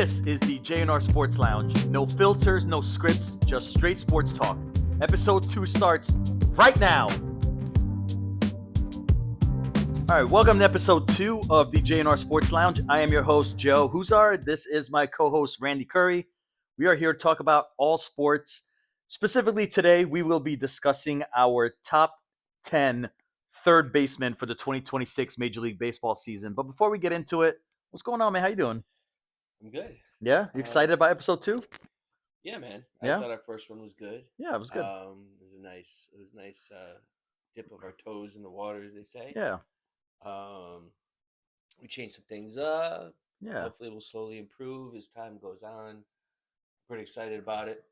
This is the J&R Sports Lounge. No filters, no scripts, just straight sports talk. Episode 2 starts right now. All right, welcome to episode 2 of the J&R Sports Lounge. I am your host, Joe Huzar. This is my co-host, Randy Curry. We are here to talk about all sports. Specifically today, we will be discussing our top 10 third basemen for the 2026 Major League Baseball season. But before we get into it, what's going on, man? How you doing? I'm good. Yeah? You excited about episode 2? Yeah, man. Yeah? I thought our first one was good. Yeah, it was good. It was a nice dip of our toes in the water, as they say. Yeah. We changed some things up. Yeah. Hopefully, we'll slowly improve as time goes on. Pretty excited about it.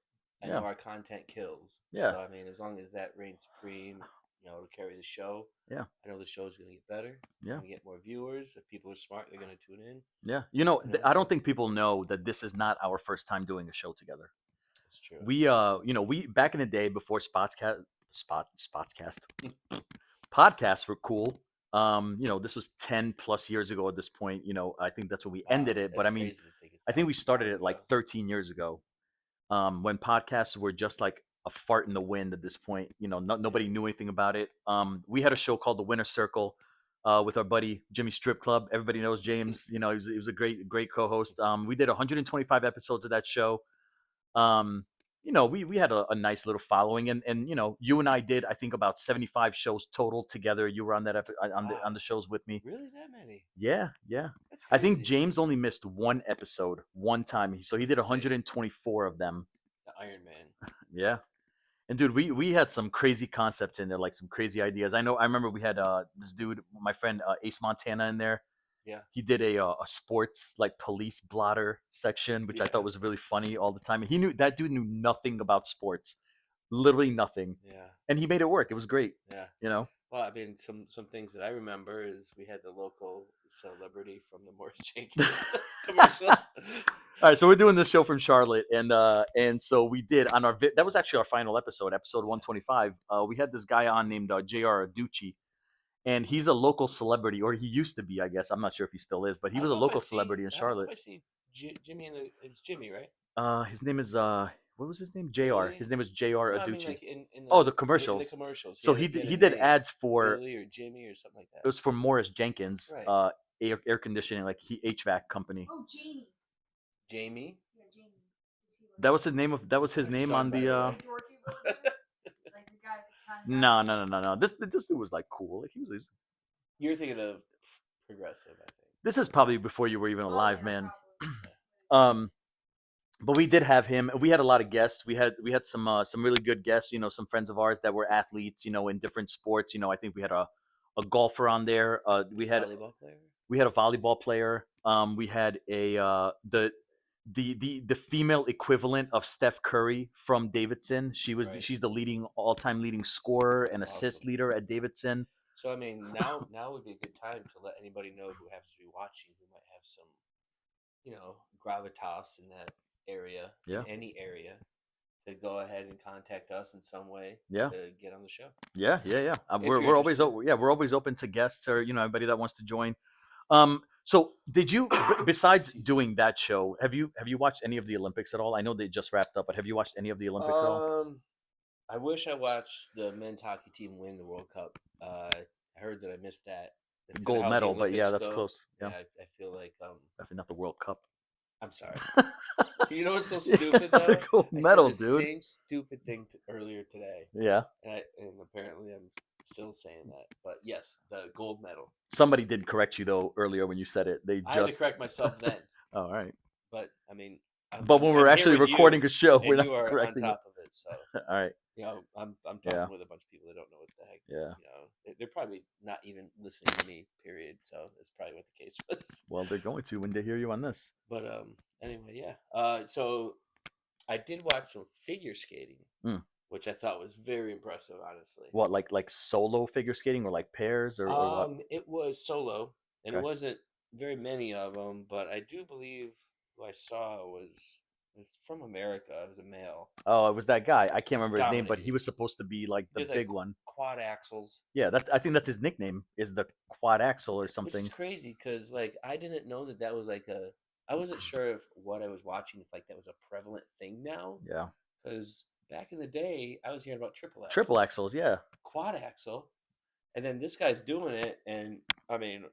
I Yeah. know our content kills. Yeah. So I mean, as long as that reigns supreme, to carry the show. Yeah. I know the show's going to get better. Yeah. We're going to get more viewers. If people are smart, they're going to tune in. Yeah. I don't think people know that this is not our first time doing a show together. That's true. We back in the day before podcasts were cool. This was 10 plus years ago at this point. I think that's when we ended it. But I mean, I think we started it like 13 years ago. When podcasts were just like a fart in the wind at this point. Nobody knew anything about it. We had a show called The Winner Circle with our buddy Jimmy Strip Club. Everybody knows James. He was a great co-host. We did 125 episodes of that show. We had a nice little following, and you and I did, I think, about 75 shows total together. You were on that on the shows with me. Really, that many? Yeah. That's crazy. I think James only missed one episode one time, so he did 124 of them. The Iron Man. Yeah. And dude, we had some crazy concepts in there, like some crazy ideas. I remember we had this dude, my friend Ace Montana, in there. Yeah. He did a sports like police blotter section, which I thought was really funny all the time. And that dude knew nothing about sports, literally nothing. Yeah. And he made it work. It was great. Yeah. Well, I mean, some things that I remember is we had the local celebrity from the Morris Jenkins commercial. All right, so we're doing this show from Charlotte, and so we did on that was actually our final episode 125. We had this guy on named J&R Sports, and he's a local celebrity, or he used to be, I guess. I'm not sure if he still is, but he was a local celebrity in Charlotte. I see Jimmy it's Jimmy, right? His name is what was his name? JR. Really? His name is JR No, I mean, Aducci. like in the commercials. The commercials. So he did ads for Billy or Jimmy or something like that. It was for Morris Jenkins, right. Air conditioning, like HVAC company. Oh, Jamie. Jamie. Yeah, Jamie. That was his name on the. Like the guy that No. This dude was like cool. Like he was. You're thinking of Progressive, I think. This is probably before you were even alive, yeah, man. probably. But we did have him. We had a lot of guests. We had some really good guests. Some friends of ours that were athletes. In different sports. I think we had a golfer on there. We had volleyball player. We had a volleyball player. We had the female equivalent of Steph Curry from Davidson. She's the all-time leading scorer and assist leader at Davidson. So I mean, now would be a good time to let anybody know who happens to be watching who might have some, gravitas in that area, in any area, to go ahead and contact us in some way to get on the show. Yeah. We're always open to guests or anybody that wants to join. So did you, besides doing that show, have you watched any of the Olympics at all? I know they just wrapped up, but have you watched any of the Olympics at all? I wish I watched the men's hockey team win the World Cup. I heard that I missed that. Gold medal, but that's close. Yeah, I feel like definitely not the World Cup. I'm sorry. You know what's so stupid though? The gold medal, I said the dude. same stupid thing earlier today. Yeah. And apparently I'm still saying that. But yes, the gold medal. Somebody did correct you though earlier when you said it. I had to correct myself then. Oh, all right. But I mean, when we're actually recording a show, we're not you are correcting on top of it. So all right. I'm talking with a bunch of people that don't know what the heck. Yeah. They're probably not even listening to me. Period. So that's probably what the case was. Well, they're going to when they hear you on this. But anyway, yeah. So I did watch some figure skating, which I thought was very impressive, honestly. What, like solo figure skating or like pairs or what? It was solo, and it wasn't very many of them, but I do believe who I saw was from America. It was a male. Oh, it was that guy. I can't remember his name, but he was supposed to be like the big one. Quad axles. Yeah, I think that's his nickname, is the quad axle or something. Which is crazy because like I didn't know that was like I wasn't sure if what I was watching, if like that was a prevalent thing now. Yeah. Because back in the day, I was hearing about Triple axles, yeah. quad axle, and then this guy's doing it, and I mean,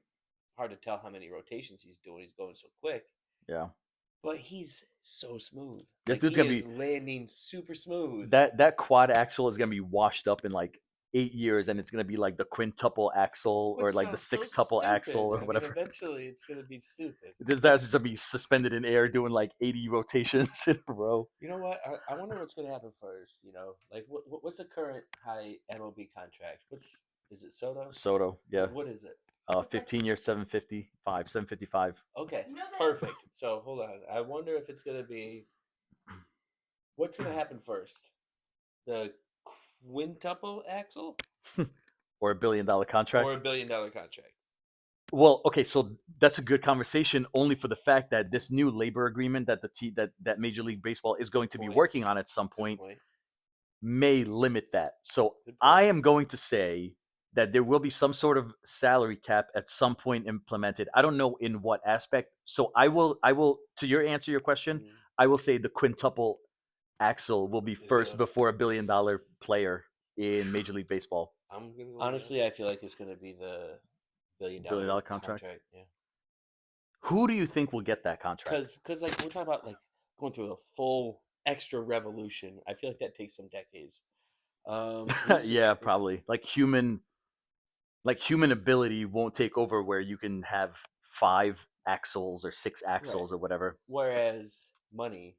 hard to tell how many rotations he's doing. He's going so quick. Yeah. But he's so smooth. This Like, dude's he gonna is be landing super smooth. that quad axle is gonna be washed up in like 8 years, and it's gonna be like the quintuple axle Which or like the sounds so sextuple axle stupid. or I mean, whatever. eventually it's gonna be stupid. This guy's just gonna be suspended in air doing like 80 rotations in a row. You know what? I wonder what's gonna happen first. You know, like what's the current high MLB contract? Is it Soto? Soto, yeah. What is it? 15 years, 755. Okay, You know that- perfect. So hold on. I wonder if it's gonna be what's gonna happen first, the quintuple axle Or $1 billion contract. or $1 billion contract. Well, okay, so that's a good conversation only for the fact that this new labor agreement that that Major League Baseball is going to be working on at some point may limit that. So I am going to say that there will be some sort of salary cap at some point implemented. I don't know in what aspect. So I will to answer your question, I will say the quintuple axle will be first before $1 billion player in Major League Baseball. I'm gonna go honestly, I feel like it's gonna be the $1 billion contract. Yeah. Who do you think will get that contract? Because like we're talking about like going through a full extra revolution. I feel like that takes some decades. Yeah, probably. Like human ability won't take over where you can have 5 axles or 6 axles or whatever. Whereas money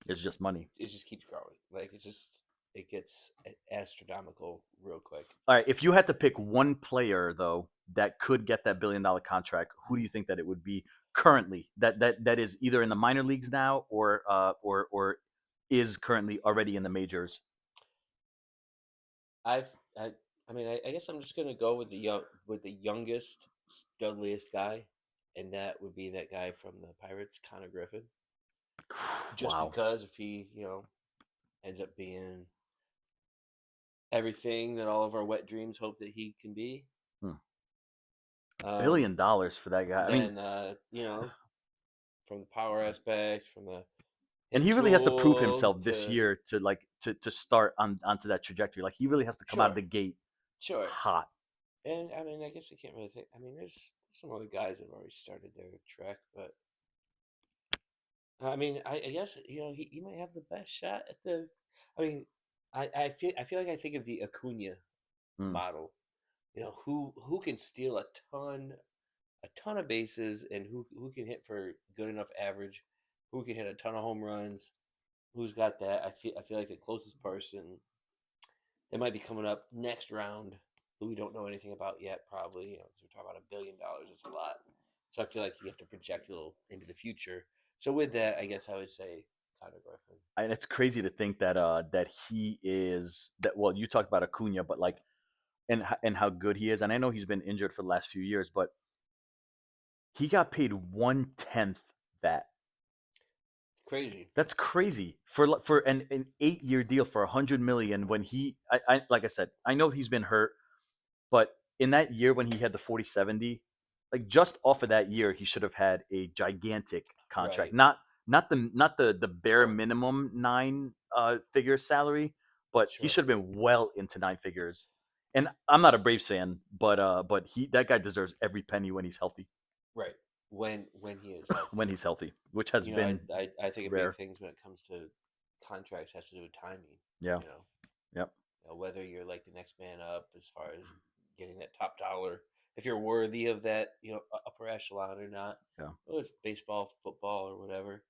is just money. It just keeps growing. Like it gets astronomical real quick. All right, if you had to pick one player though that could get that $1 billion contract, who do you think that it would be currently? That is either in the minor leagues now or is currently already in the majors. I mean, I guess I'm just gonna go with the youngest, studliest guy, and that would be that guy from the Pirates, Connor Griffin. Just because if he, ends up being everything that all of our wet dreams hope that he can be. $1 billion for that guy. Then, from the power aspect, from the and he really has to prove himself this year to start onto that trajectory. Like he really has to come out of the gate hot. And I mean, I guess I can't really think. I mean, there's some other guys that have already started their trek, but I mean, I guess he might have the best shot at the. I mean, I feel like I think of the Acuna model. Who can steal a ton of bases, and who can hit for good enough average, who can hit a ton of home runs, who's got that. I feel like the closest person that might be coming up next round, who we don't know anything about yet, probably, because we're talking about $1 billion. It's a lot. So I feel like you have to project a little into the future. So with that, I guess I would say Connor Griffin. And it's crazy to think that he is that. Well, you talked about Acuna, but like, and how good he is. And I know he's been injured for the last few years, but he got paid 1/10 that. Crazy. That's crazy for an 8-year deal for $100 million. When I like I said, I know he's been hurt, but in that year when he had the 40-70, like just off of that year, he should have had a gigantic contract. Right. Not the bare minimum 9 figure salary, but he should have been well into 9 figures. And I'm not a Braves fan, but that guy deserves every penny when he's healthy. Right. When he is healthy. When he's healthy, which has been I think rare. A big thing when it comes to contracts has to do with timing. Yeah. Yep. Whether you're like the next man up as far as getting that top dollar, if you're worthy of that, upper echelon or not. Yeah. Well, it's baseball, football, or whatever.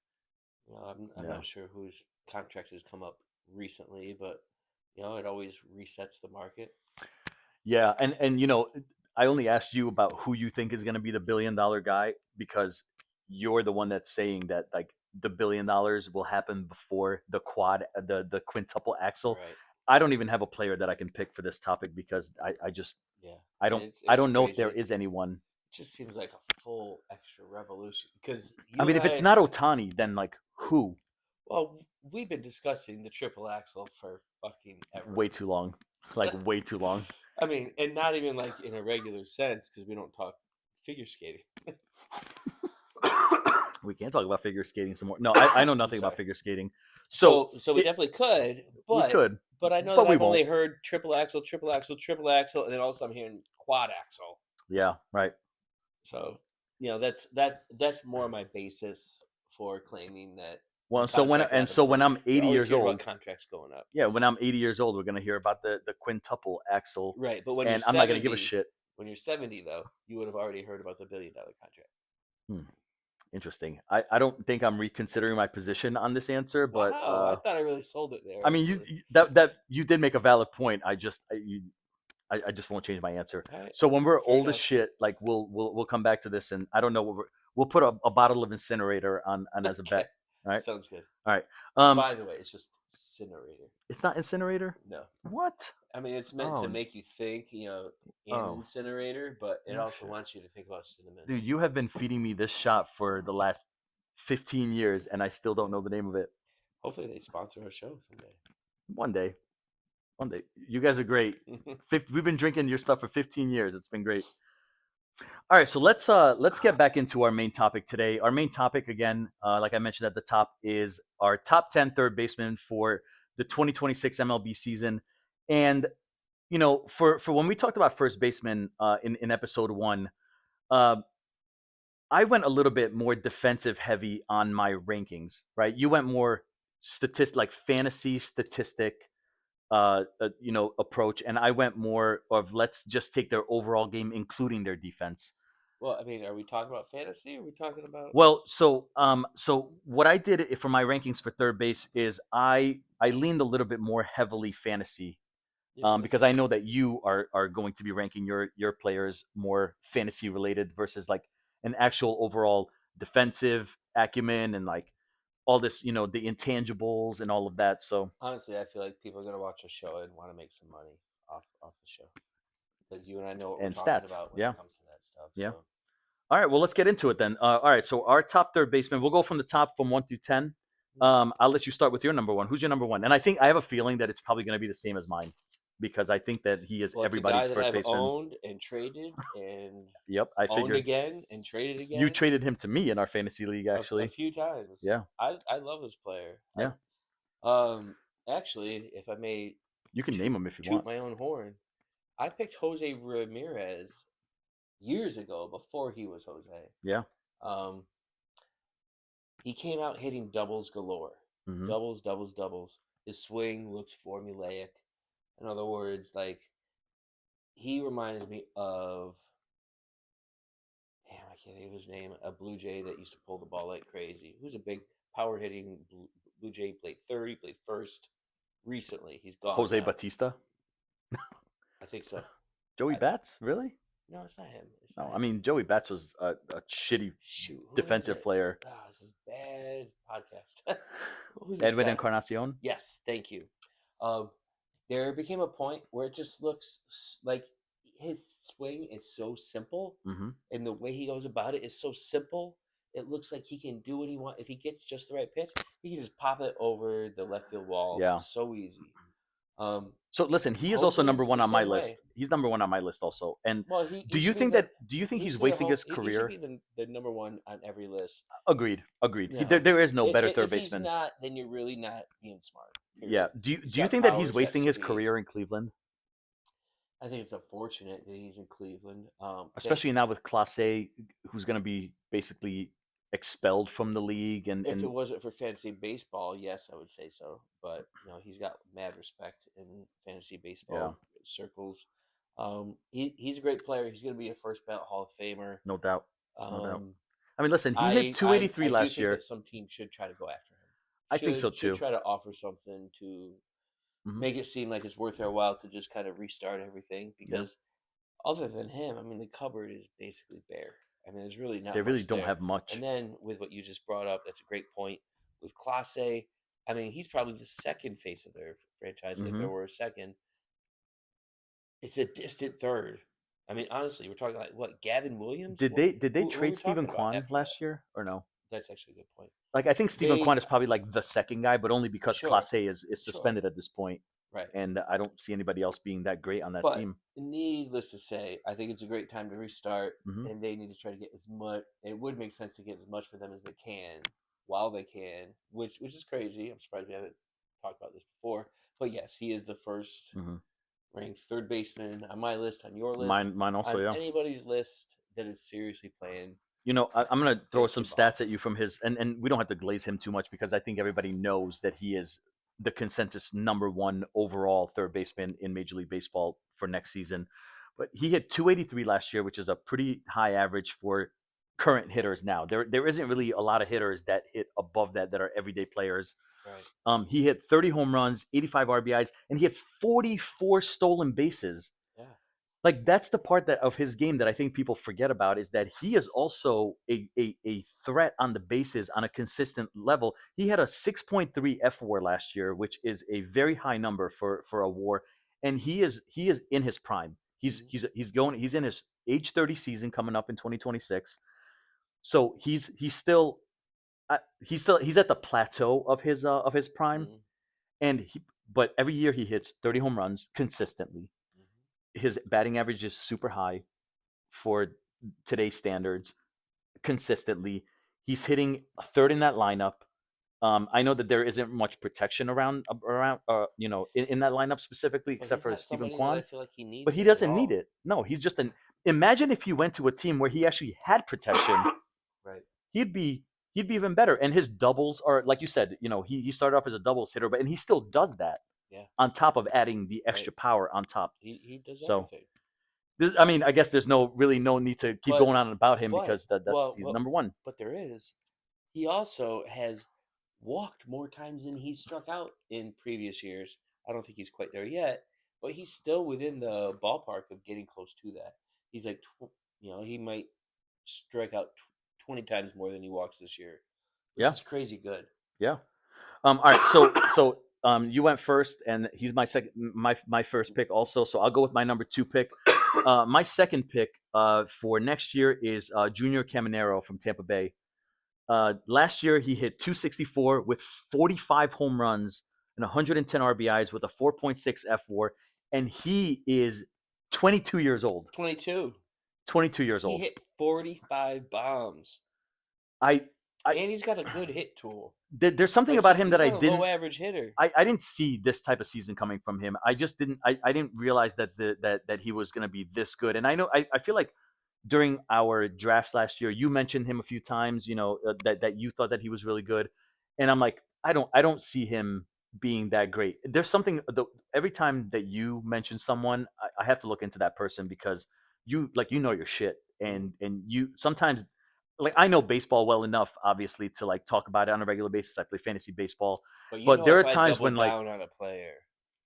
I'm not sure whose contract has come up recently, but it always resets the market. Yeah, and I only asked you about who you think is going to be the $1 billion guy because you're the one that's saying that like the $1 billion will happen before the quintuple axle. Right. I don't even have a player that I can pick for this topic because I don't know if there is anyone. It just seems like a full extra revolution because I mean, if it's not Ohtani, then like who? Well, we've been discussing the triple axle for fucking ever. Way too long. Like way too long. I mean, and not even like in a regular sense because we don't talk figure skating. We can't talk about figure skating some more. No, I know nothing about Sorry. figure skating. So we it- definitely could, we but could, I know but that we I've only won't. heard triple axle, triple axle, triple axle, and then also I'm hearing quad axle. Yeah, right. So that's more my basis for claiming that. Well, the so when contract will happen when first. I'm You're 80 always years hearing old, about contracts going up. yeah, when I'm 80 years old, we're gonna hear about the quintuple axle, Right, but when and you're I'm 70, not gonna give a shit. When you're 70, though, you would have already heard about the $1 billion contract. Interesting. I don't think I'm reconsidering my position on this answer, but Wow, I thought I really sold it there. I mean, you did make a valid point. I just won't change my answer. Right, So when we're fair old as enough. shit, like we'll come back to this, and I don't know what we'll put a bottle of incinerator on as a bet. All right. Sounds good. All right. By the way, it's just incinerator. It's not incinerator. No. What? I mean, it's meant to make you think, in incinerator, but it also wants you to think about cinnamon. Dude, you have been feeding me this shot for the last 15 years, and I still don't know the name of it. Hopefully, they sponsor our show someday. One day. You guys are great. We've been drinking your stuff for 15 years. It's been great. All right, so let's get back into our main topic today. Our main topic, again, like I mentioned at the top, is our top 10 third basemen for the 2026 MLB season. And for when we talked about first baseman in episode 1, I went a little bit more defensive heavy on my rankings. Right, you went more like fantasy statistic approach, and I went more of let's just take their overall game, including their defense. Well, I mean, are we talking about fantasy? Or are we talking about? Well, so what I did for my rankings for third base is I leaned a little bit more heavily fantasy, because I know that you are going to be ranking your players more fantasy related versus like an actual overall defensive acumen and like all this, the intangibles and all of that. So honestly, I feel like people are going to watch the show and want to make some money off the show because you and I know what we're talking about when it comes to that stuff. Yeah. So. All right. Well, let's get into it then. All right. So our top third baseman, we'll go from the top from 1 through 10. I'll let you start with your number 1. Who's your number 1? And I have a feeling that it's probably going to be the same as mine because I think that he is everybody's it's a guy first that baseman. I've owned and traded and yep, I owned figured again and traded again. You traded him to me in our fantasy league, actually, a few times. Yeah, I love this player. Yeah. Actually, if I may, you can name him if you toot want. my own horn. I picked Jose Ramirez years ago before he was Jose. Yeah. He came out hitting doubles galore. Mm-hmm. Doubles. His swing looks formulaic. In other words, like he reminds me of I can't think of his name, a Blue Jay that used to pull the ball like crazy. Who's a big power hitting Blue Jay, played third, he played first recently. He's gone. Jose now. Bautista? I think so. Joey Bats? Really? No, it's not him. I mean, Joey Bats was a shitty defensive player. Oh, this is bad podcast. Edwin Encarnacion? Yes, thank you. There became a point where it just looks like his swing is so simple, and the way he goes about it is so simple. It looks like he can do what he wants. If he gets just the right pitch, he can just pop it over the left field wall. Yeah, so easy. So listen, he is also number 1 on my list. He's number 1 on my list also. And do you think he's wasting his career? He should be the number 1 on every list. Agreed. No. There is no better third if baseman. If he's not, then you're really not being smart. Period. Yeah. Do you think that he's wasting his career in Cleveland? I think it's unfortunate that he's in Cleveland, especially now with Clase, who's going to be basically expelled from the league. And if it wasn't for fantasy baseball, yes, I would say so. But he's got mad respect in fantasy baseball circles. He's a great player. He's going to be a first ballot Hall of Famer, no doubt. I mean, listen, he hit 283 last year. That some team should try to go after him. I think so too. Should try to offer something to make it seem like it's worth their while to just kind of restart everything. Because other than him, I mean, the cupboard is basically bare. I mean, there's really not. They really don't have much. And then with what you just brought up, that's a great point. With Clase, I mean, he's probably the second face of their franchise. If there were a second, it's a distant third. I mean, honestly, we're talking like what, Gavin Williams? Did they trade Stephen Kwan last year or no? That's actually a good point. Like, I think Stephen Kwan is probably like the second guy, but only because Clase is suspended at this point. Right. And I don't see anybody else being that great on that But team. needless to say, I think it's a great time to restart, Hmm. and they need to try to get as much. It would make sense to get as much for them as they can while they can, which is crazy. I'm surprised we haven't talked about this before. But yes, he is the first Hmm. ranked third baseman on my list, on your list, Mine also, on yeah. anybody's list that is seriously playing I'm going to throw some fantasy ball. stats at you from his, and we don't have to glaze him too much because I think everybody knows that he is the consensus number one overall third baseman in Major League Baseball for next season. But he hit 283 last year, which is a pretty high average for current hitters now. There isn't really a lot of hitters that hit above that are everyday players. Right. He hit 30 home runs, 85 RBIs, and he had 44 stolen bases. Yeah. Like that's the part that of his game that I think people forget about is that he is also a threat on the bases on a consistent level. He had a 6.3 F WAR last year, which is a very high number for a WAR, and he is in his prime. He's Mhm. he's in his age 30 season coming up in 2026. So he's at the plateau of his prime, Mhm. and but every year he hits 30 home runs consistently. Mhm. His batting average is super high for today's standards consistently. He's hitting a third in that lineup. I know that there isn't much protection in that lineup specifically, But except he's for not Stephen somebody that I Kwan. feel like he But needs he it at doesn't need all. it. No, he's just an. Imagine if he went to a team where he actually had protection. Right. He'd be even better. And his doubles are like you said. He started off as a doubles hitter, and he still does that Yeah. on top of adding the Right. extra power on top. He does So everything. I mean, I guess there's no need to keep But going on about him but because that's he's number one. but there is. He also has walked more times than he's struck out in previous years. I don't think he's quite there yet, but he's still within the ballpark of getting close to that. He's like, he might strike out 20 times more than he walks this year, which Yeah, is crazy good. yeah. All right. So you went first, and he's my second, my first pick also. So I'll go with my number two pick. My second pick for next year is Junior Caminero from Tampa Bay. Last year he hit 264 with 45 home runs and 110 RBIs with a 4.6 F WAR, and he is 22 years old. 22. 22 years He old. hit 45 bombs. I, I And he's got a good hit tool. there's something Like about him he's that I not a low didn't average hitter. I didn't see this type of season coming from him. I just didn't. I didn't realize that he was going to be this good. And I know I feel like during our drafts last year, you mentioned him a few times. That you thought that he was really good, and I'm like, I don't see him being that great. There's something every time that you mention someone, I have to look into that person because you know your shit, Mhm. and you sometimes like I know baseball well enough, obviously, to like talk about it on a regular basis. I play fantasy baseball, But but there are if I times double when like, down on a player,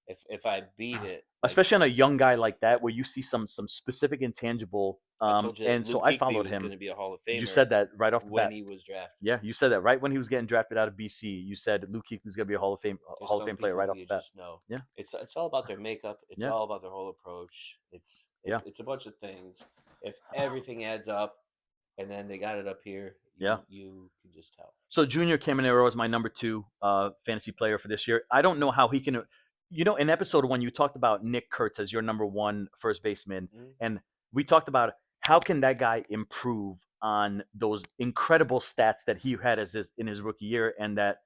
if I beat it, like especially on a young guy like that, where you see some specific intangible. I told you that And so Luke I Kuechly followed was going him. to be a Hall of You Famer said that right off the when bat. he was drafted. Yeah, you said that right when he was getting drafted out of BC. You said Luke Kuechly's gonna be a There's Hall of some Fame player people right who off you the bat. just know. Yeah, It's all about their makeup. It's yeah, all about their whole approach. It's yeah, it's it's a bunch of things. If everything adds up, and then they got it up here, yeah. you can just tell. So Junior Caminero is my number two fantasy player for this year. I don't know how he can. In episode one, you talked about Nick Kurtz as your number one first baseman, Mhm. and we talked about how can that guy improve on those incredible stats that he had in his rookie year, and that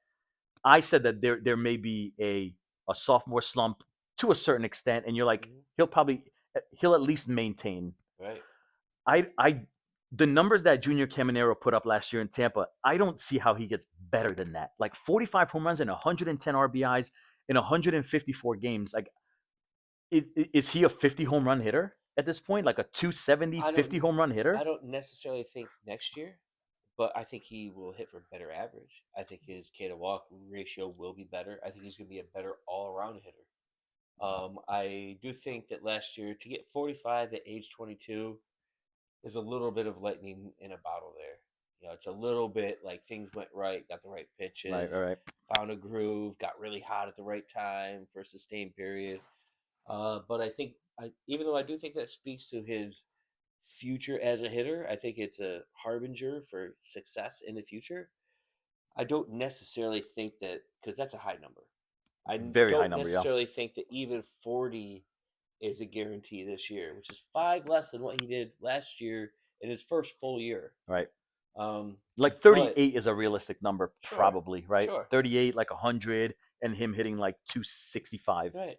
I said that there may be a sophomore slump to a certain extent, and you're like Mhm. he'll at least maintain. Right. I the numbers that Junior Caminero put up last year in Tampa, I don't see how he gets better than that. Like 45 home runs and 110 RBIs in 154 games. Like, is he a 50 home run hitter at this point? Like a 270, I 50 don't home run I hitter? don't necessarily think next year, but I think he will hit for better average. I think his K to walk ratio will be better. I think he's going to be a better all around hitter. I do think that last year to get 45 at age 22 is a little bit of lightning in a bottle there. It's a little bit like things went right, got the right Right, pitches, right, right. found a groove, got really hot at the right time for a sustained period. But I think, even though I do think that speaks to his future as a hitter, I think it's a harbinger for success in the future. I don't necessarily think that, because that's a high number. I Very high don't number, yeah. necessarily think that even 40 is a guarantee this year, which is 5 less than what he did last year in his first full year. Right. Um, Like but 38 is a realistic number, Sure, probably, right? sure. 38, like 100, and him hitting like 265. right.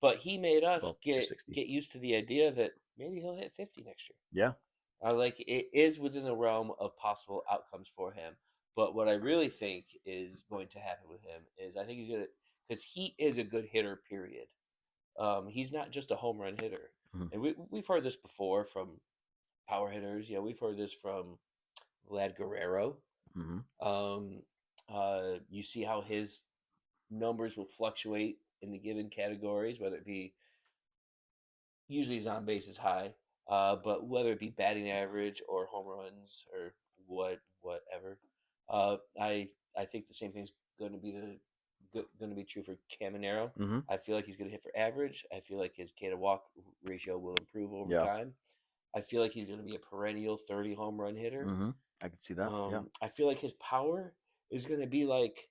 But he made us Well, get 260. get used to the idea that maybe he'll hit 50 next year. Yeah. Like it is within the realm of possible outcomes for him. But what I really think is going to happen with him is I think he's gonna because he is a good hitter. Period. He's not just a home run hitter, Mhm. and we've heard this before from power hitters. We've heard this from Vlad Guerrero. Mhm. You see how his numbers will fluctuate in the given categories, whether it be usually his on base is high, but whether it be batting average or home runs or whatever, I think the same thing's going to be going to be true for Caminero. Mhm. I feel like he's going to hit for average. I feel like his K to walk ratio will improve over Yeah. time. I feel like he's going to be a perennial 30 home run hitter. Mhm. I can see that. Yeah. I feel like his power is going to be like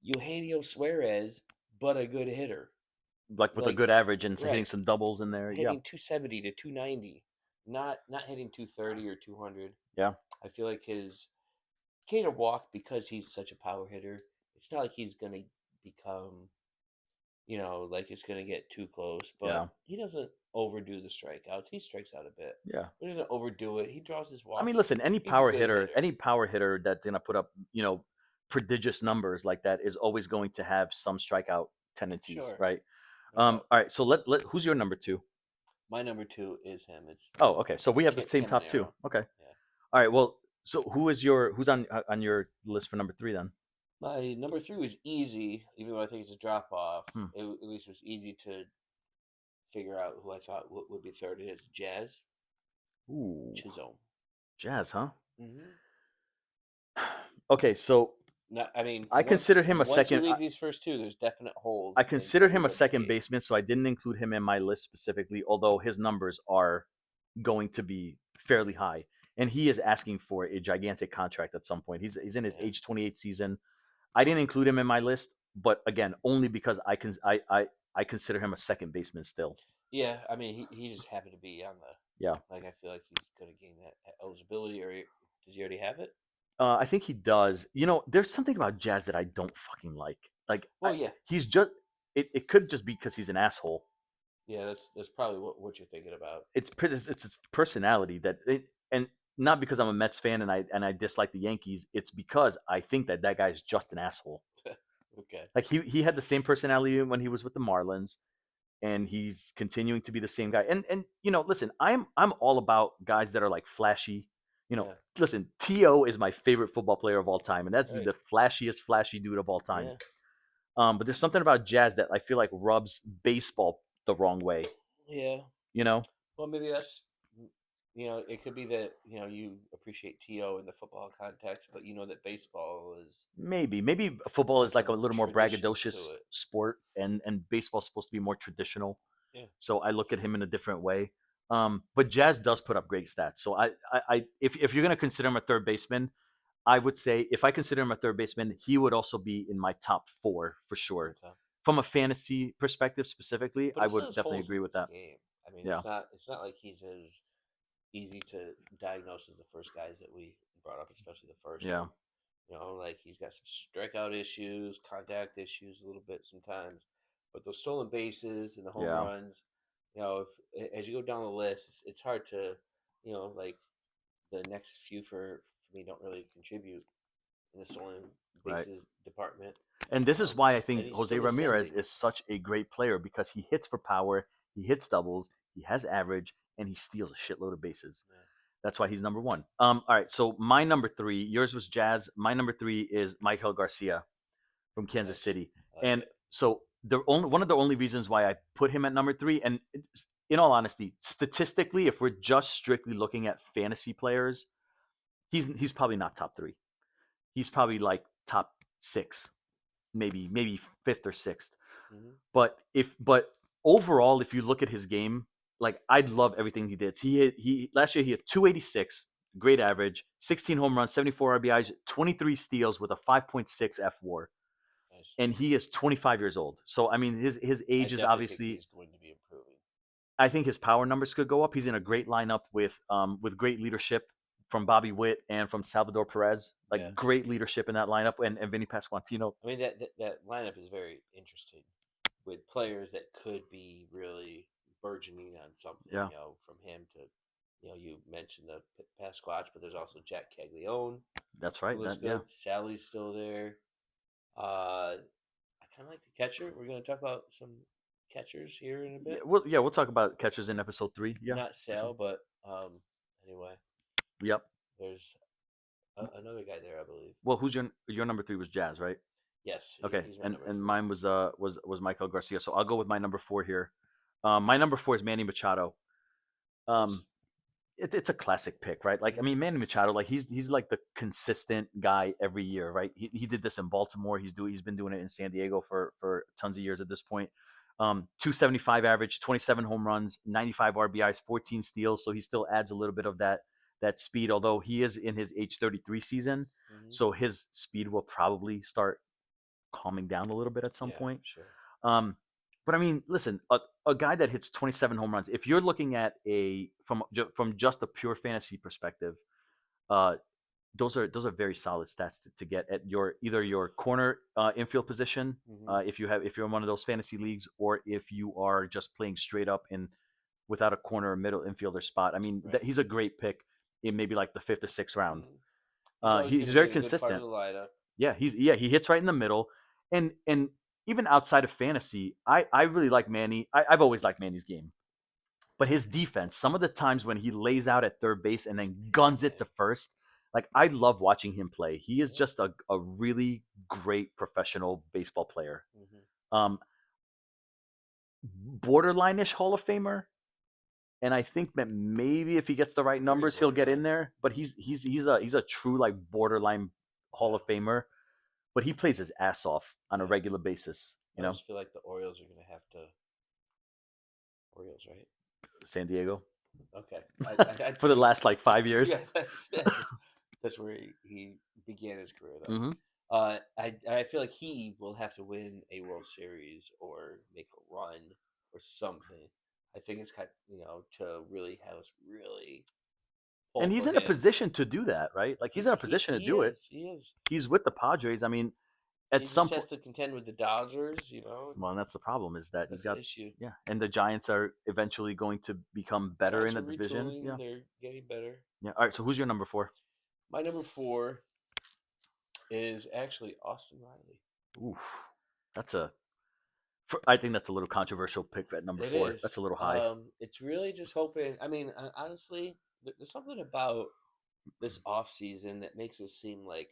Eugenio Suarez, but a good hitter. Like with a Like good average and hitting right, some doubles in there. hitting Yeah. 270 to 290, not hitting 230 or 200. Yeah. I feel like his K to walk because he's such a power hitter. It's not like he's going to become, like it's going to get too close, but Yeah. he doesn't overdo the strikeouts. He strikes out a bit. Yeah. But he doesn't overdo it. He draws his walks. I mean, listen, any He's a power good hitter, hitter. any power hitter that's going to put up, prodigious numbers like that is always going to have some strikeout tendencies, Sure. right? No doubt. All right. So let who's your number 2? My number 2 is him. It's Oh, okay. So we have the same top 2. Caminero. Okay. Yeah. All right. Well, so who's on your list for number 3 then? My number 3 was easy, even though I think it's a drop off. Hmm. At least it was easy to figure out who I thought would be third. It is Jazz Ooh, Chisholm. Jazz, huh? Mm-hmm. Okay, so No, I mean, I considered him a once you second. leave these first 2, there's definite holes. I in considered who him a to second skate. baseman, so I didn't include him in my list specifically, although his numbers are going to be fairly high. And he is asking for a gigantic contract at some point. He's in his Yeah. age 28 season. I didn't include him in my list, but again, only because I consider him a second baseman still. Yeah, I mean, he just happened to be on the. Yeah. Like, I feel like he's going to gain that eligibility, or does he already have it? I think he does. There's something about Jazz that I don't fucking like. Like, Well, yeah. he's just. It could just be because he's an asshole. Yeah, that's probably what you're thinking about. It's his personality and not because I'm a Mets fan and I dislike the Yankees. It's because I think that guy's just an asshole. Okay. Like he had the same personality when he was with the Marlins, and he's continuing to be the same guy. And listen, I'm all about guys that are like flashy. Yeah. Listen, T.O. is my favorite football player of all time, and that's Right. the flashiest flashy dude of all time. Yeah. But there's something about Jazz that I feel like rubs baseball the wrong way. Yeah. Well, maybe that's it could be that you appreciate To in the football context, but that baseball is maybe football has is like a some little more tradition braggadocious to it. sport, and baseball's supposed to be more traditional. Yeah. So I look at him in a different way. But Jazz does put up great stats. So if you're gonna consider him a third baseman, I would say if I consider him a third baseman, he would also be in my top 4 for sure. Okay. From a fantasy perspective specifically, But I it still would has definitely holes agree in with his that. game. I mean, Yeah. it's not like he's as easy to diagnose as the first guys that we brought up, especially the first Yeah. one. Like he's got some strikeout issues, contact issues a little bit sometimes, but those stolen bases and the home Yeah. runs, if as you go down the list, it's hard to, like the next few for me don't really contribute in the stolen Right. bases department. And this is why I And think he's Jose still Ramirez ascending. is such a great player because he hits for power, he hits doubles, he has average, and he steals a shitload of bases. Yeah. That's why he's number 1. All right, so my number 3, yours was Jazz. My number 3 is Michael Garcia from Kansas Nice. City. I like And it. so one of the only reasons why I put him at number 3, and in all honesty, statistically, if we're just strictly looking at fantasy players, he's probably not top 3. He's probably like top 6, maybe 5th or 6th. Mhm. But overall, if you look at his game, like I love everything he did. He last year he had 286, great average, 16 home runs, 74 RBIs, 23 steals with a 5.6 F WAR. Nice. and he is 25 years old. So I mean, his I age is definitely think obviously. he's going to be improving. I think his power numbers could go up. He's in a great lineup with great leadership from Bobby Witt and from Salvador Perez. Like Yeah. great leadership in that lineup, and Vinny Pasquantino. I mean that lineup is very interesting with players that could be really burgeoning on something. Yeah. You know, from him to, you know, you mentioned the Pasquatch, but there's also Jack Caglione. That's right. Who looks That, good. yeah. Sally's still there. I kind of like the catcher. We're going to talk about some catchers here in a bit. We'll talk about catchers in episode 3. Yeah. Not Sal, but anyway. Yep. There's another guy there, I believe. Well, who's your number 3 was Jazz, right? Yes. Okay. He's my And number and 3. mine was Michael Garcia. So I'll go with my number 4 here. My number 4 is Manny Machado. It's a classic pick, right? Like, I mean, Manny Machado, like he's like the consistent guy every year, right? He did this in Baltimore. He's been doing it in San Diego for tons of years at this point. 275 average, 27 home runs, 95 RBIs, 14 steals. So he still adds a little bit of that speed, although he is in his age 33 season. So his speed will probably start calming down a little bit at some point. Sure. But I mean, listen, a guy that hits 27 home runs. If you're looking at from just a pure fantasy perspective, those are very solid stats to get at either your corner infield position, if you're in one of those fantasy leagues, or if you are just playing straight up without a corner or middle infielder spot. I mean, he's a great pick in maybe like the 5th or 6th round. He's very consistent. Yeah, he hits right in the middle, and even outside of fantasy, I really like Manny. I've always liked Manny's game, but his defense, some of the times when he lays out at third base and then guns it to first, like I love watching him play. He is just a really great professional baseball player. Borderline-ish Hall of Famer, and I think that maybe if he gets the right numbers, he'll get in there. But he's a true like borderline Hall of Famer. But he plays his ass off on a regular basis. I just feel like the Orioles are going to have to. Orioles, right? San Diego. Okay. For the last like 5 years. Yeah, that's where he began his career, though. Mm-hmm. I feel like he will have to win a World Series or make a run or something. I think it's kind of, to really have us really. And he's in a position to do that, right? Like he's in a position to do it. He is. He's with the Padres. I mean, he just has to contend with the Dodgers, Well, and that's the problem is that that's the issue. Yeah, and the Giants are eventually going to become better in the division. Yeah, they're getting better. Yeah. All right. So who's your number 4? My number 4 is actually Austin Riley. Oof, I think that's a little controversial pick at number 4. That's a little high. It's really just hoping. I mean, honestly, there's something about this offseason that makes it seem like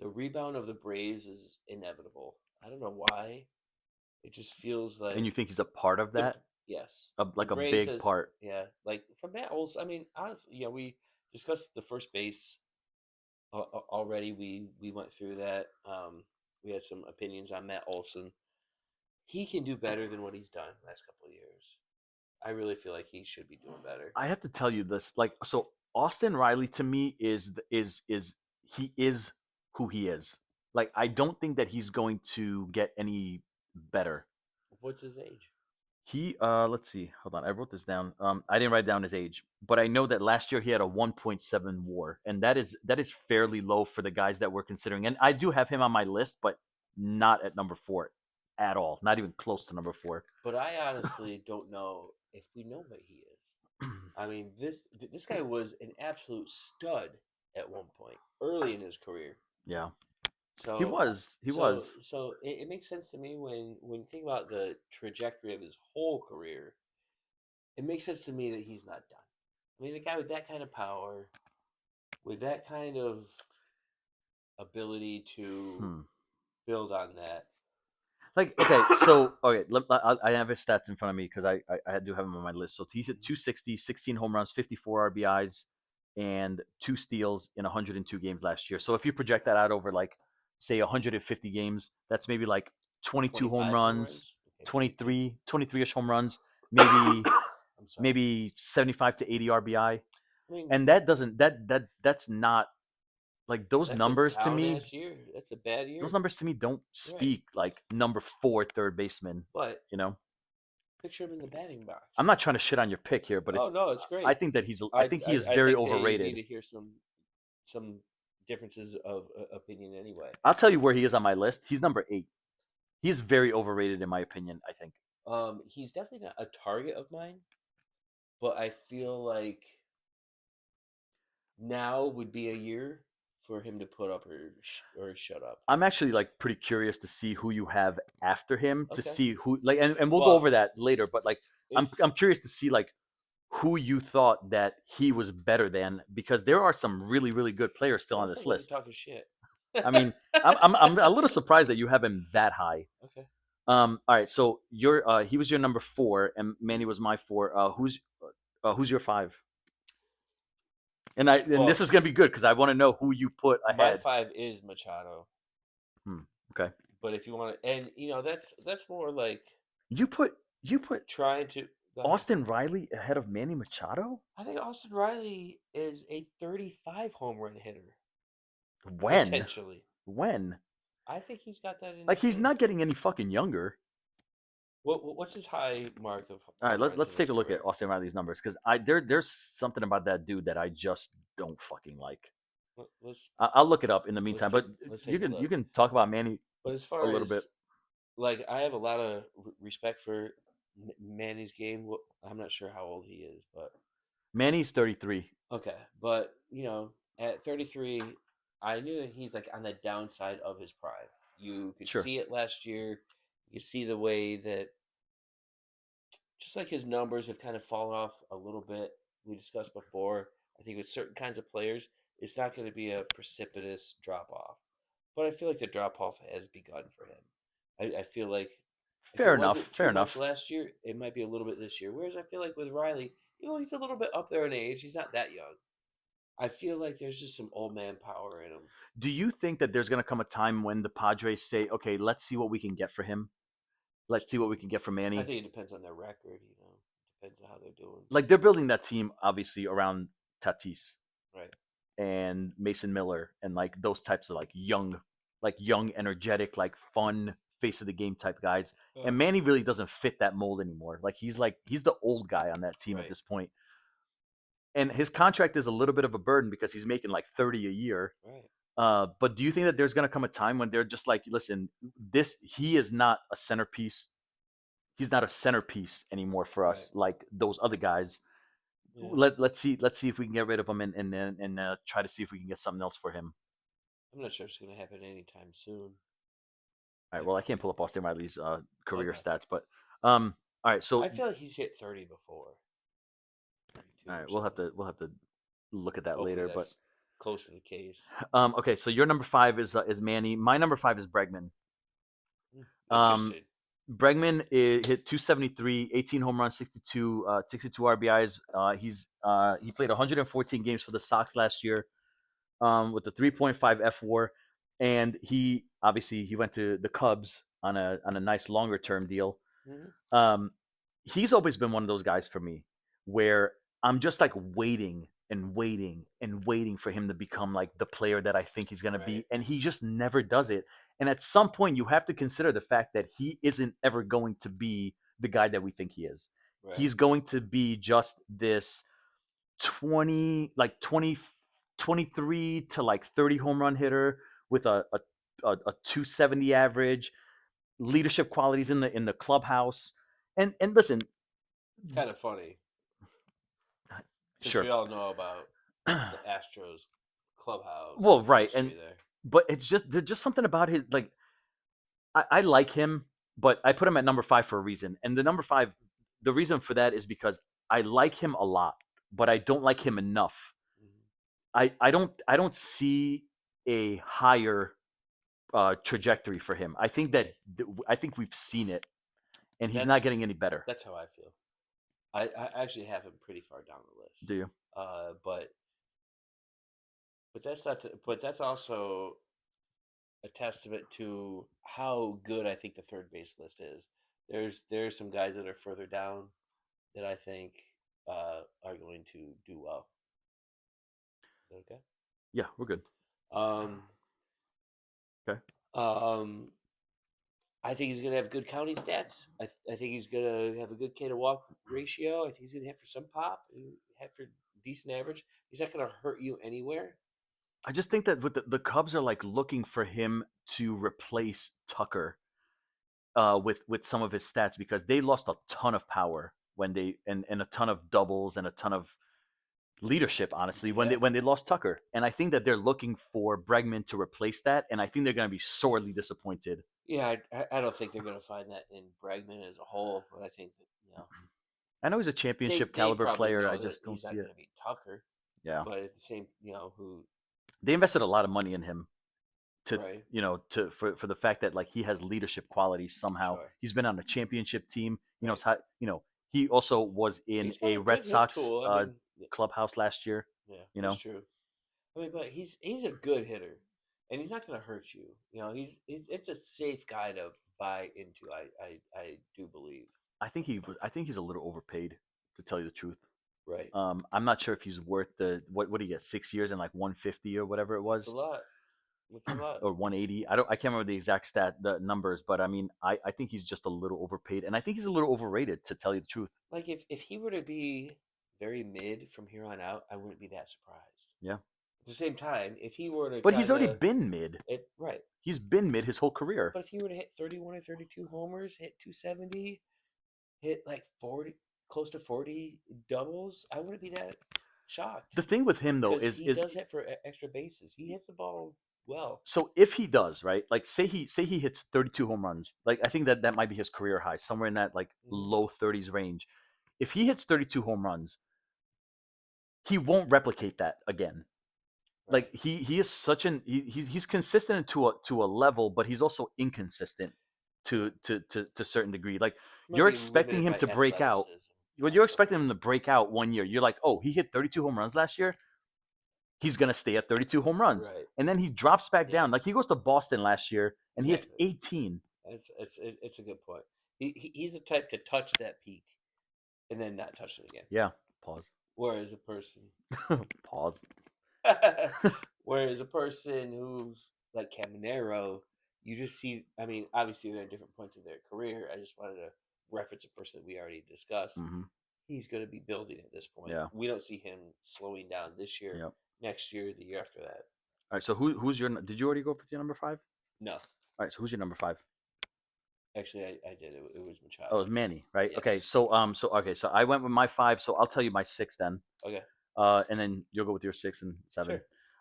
the rebound of the Braves is inevitable. I don't know why. It just feels like. And you think he's a part of that? Yes. Like a big part. Yeah. Like from Matt Olson. I mean, honestly, we discussed the first base already. We went through that. We had some opinions on Matt Olson. He can do better than what he's done the last couple of years. I really feel like he should be doing better. I have to tell you this, so Austin Riley to me is he is who he is. Like I don't think that he's going to get any better. What's his age? He let's see, hold on, I wrote this down. I didn't write down his age, but I know that last year he had a 1.7 WAR, and that is fairly low for the guys that we're considering. And I do have him on my list, but not at number 4 at all, not even close to number 4. But I honestly don't know if we know what he is. I mean, this guy was an absolute stud at one point early in his career. Yeah. So he was. So it makes sense to me when you think about the trajectory of his whole career. It makes sense to me that he's not done. I mean, a guy with that kind of power, with that kind of ability to build on that. Like, okay, so I have his stats in front of me because I do have him on my list. So he's at 260, 16 home runs, 54 RBIs, and 2 steals in 102 games last year. So if you project that out over like say 150 games, that's maybe like 22 home runs, 23-ish home runs, maybe 75 to 80 RBI. I mean, and that's not like those That's a numbers to down me. ass year. That's a bad year. Those numbers to me don't You're right. speak like number 4 third baseman. But You know, picture him in the batting box. I'm not trying to shit on your pick here, but Oh no, it's great. I think that I think he is very think they need overrated. to hear some differences of opinion anyway. I'll tell you where he is on my list. He's number 8. He's very overrated in my opinion. I think. He's definitely not a target of mine, but I feel like now would be a year for him to put up or shut up. I'm actually like pretty curious to see who you have after him to Okay. see who like and we'll go Well, over that later, but like I'm curious to see like who you thought that he was better than because there are some really really good players still on this list. Talking shit. I mean, I'm a little surprised that you have him that high. Okay. All right, so he was your number 4 and Manny was my 4. Who's your 5? And this is gonna be good because I want to know who you put ahead. My 5 is Machado. Okay. But if you want to, and that's more like you put trying to Austin Riley ahead of Manny Machado. I think Austin Riley is a 35 home run hitter. When? Potentially. When? I think he's got that in. Like he's not getting any fucking younger. What's his high mark of? All right, let's take a look at Austin Riley's numbers because there's something about that dude that I just don't fucking like. I'll look it up in the meantime, but you can talk about Manny. But as far a little bit, like I have a lot of respect for Manny's game. I'm not sure how old he is, but Manny's 33. Okay, but at 33, I knew that he's like on the downside of his prime. You could see it last year. You see the way that just like his numbers have kind of fallen off a little bit. We discussed before. I think with certain kinds of players, it's not going to be a precipitous drop off. But I feel like the drop off has begun for him. I feel like fair enough. Much last year, it might be a little bit this year. Whereas I feel like with Riley, he's a little bit up there in age. He's not that young. I feel like there's just some old man power in him. Do you think that there's going to come a time when the Padres say, "Okay, let's see what we can get for him. Let's see what we can get for Manny"? I think it depends on their record. Depends on how they're doing. Like they're building that team obviously around Tatis, right, and Mason Miller, and like those types of like young, energetic, like fun face of the game type guys. And Manny really doesn't fit that mold anymore. Like he's the old guy on that team at this point. And his contract is a little bit of a burden because he's making like 30 a year. Right. But do you think that there's going to come a time when they're just like, listen, he is not a centerpiece. He's not a centerpiece anymore for us, like those other guys. Yeah. Let's see if we can get rid of him and try to see if we can get something else for him. I'm not sure it's going to happen anytime soon. All right. Well, I can't pull up Austin Riley's career stats, but all right. So I feel like he's hit 30 before. All right, we'll have to look at that later, but close to the case. Okay, so your number 5 is Manny. My number 5 is Bregman. Bregman hit 273, 18 home runs, 62 RBIs. He played 114 games for the Sox last year with a 3.5 FWAR, and he went to the Cubs on a nice longer term deal. Mm-hmm. He's always been one of those guys for me where I'm just like waiting for him to become like the player that I think he's going to be. And he just never does it. And at some point you have to consider the fact that he isn't ever going to be the guy that we think he is. Right. He's going to be just this 23 to like 30 home run hitter with a 270 average, leadership qualities in the clubhouse. And listen, it's kind of funny. Sure. We all know about the Astros clubhouse. Well, right, but there's just something about his like. I like him, but I put him at number 5 for a reason. And the reason for that is because I like him a lot, but I don't like him enough. Mm-hmm. I don't see a higher trajectory for him. I think we've seen it, and he's not getting any better. That's how I feel. I actually have him pretty far down the list. Do you? But that's not. But that's also a testament to how good I think the third base list is. There's some guys that are further down that I think are going to do well. Is that okay? Yeah, we're good. Um, Okay. I think he's going to have good counting stats. I think he's going to have a good K to walk ratio. I think he's going to hit for some pop, hit for decent average. He's not going to hurt you anywhere. I just think that with the Cubs are like looking for him to replace Tucker with some of his stats because they lost a ton of power when they and a ton of doubles and a ton of leadership, honestly, when they lost Tucker. And I think that they're looking for Bregman to replace that, and I think they're going to be sorely disappointed. Yeah, I don't think they're going to find that in Bregman as a whole, but I think that I know he's a championship they caliber probably player. I know that just don't he's not see it. going to be Tucker. Yeah, But at the same, who they invested a lot of money in him to right, for the fact that like he has leadership qualities somehow. sure, He's been on a championship team. He knows right. how. He also was in He's got a a Red good hit Sox tool. I mean, clubhouse last year. yeah, You that's know, true. I mean, but he's a good hitter, and he's not going to hurt you. He's it's a safe guy to buy into. I do believe. I think he's a little overpaid, to tell you the truth. Right. I'm not sure if he's worth the what do you get 6 years and like 150 or whatever it That's a was, lot. That's a lot. or 180. I can't remember the exact the numbers, but I mean I think he's just a little overpaid, and I think he's a little overrated, to tell you the truth. Like if he were to be very mid from here on out, I wouldn't be that surprised. Yeah, At the same time, if he were to but he's kind already of been mid. if right, He's been mid his whole career. but if he were to hit 31 or 32 homers, hit 270, hit like 40, close to 40 doubles, I wouldn't be that shocked The thing with him though because is he is does hit for extra bases. He hits the ball well. so if he does, right, like say he hits 32 home runs, like I think that might be his career high, somewhere in that like Hmm. low 30s range. If he hits 32 home runs, he won't replicate that again. Right. Like he is such an he's consistent to a level, but he's also inconsistent to a certain degree. Like He might you're be expecting limited him by to break out. athleticism When you're also. expecting him to break out one year, you're like, oh, he hit 32 home runs last year. He's gonna stay at 32 home runs, Right. and then he drops back Yeah. down. Like he goes to Boston last year and he hits Exactly. 18. It's a good point. He's the type to touch that peak and then not touch it again. Yeah. Pause. Whereas a person Pause. Whereas a person who's like Caminero, you just see. I mean, obviously they're at different points of their career. I just wanted to reference a person that we already discussed. Hmm. He's going to be building at this point. Yeah. We don't see him slowing down this year, Yep. next year, the year after that. All right. So who's your? Did you already go for your number 5? No, All right. So who's your number 5? actually, I did. It was Machado. Oh, it was Manny, right? Yes. Okay. So I went with my 5. So I'll tell you my 6 then. Okay. And then you'll go with your 6 and 7.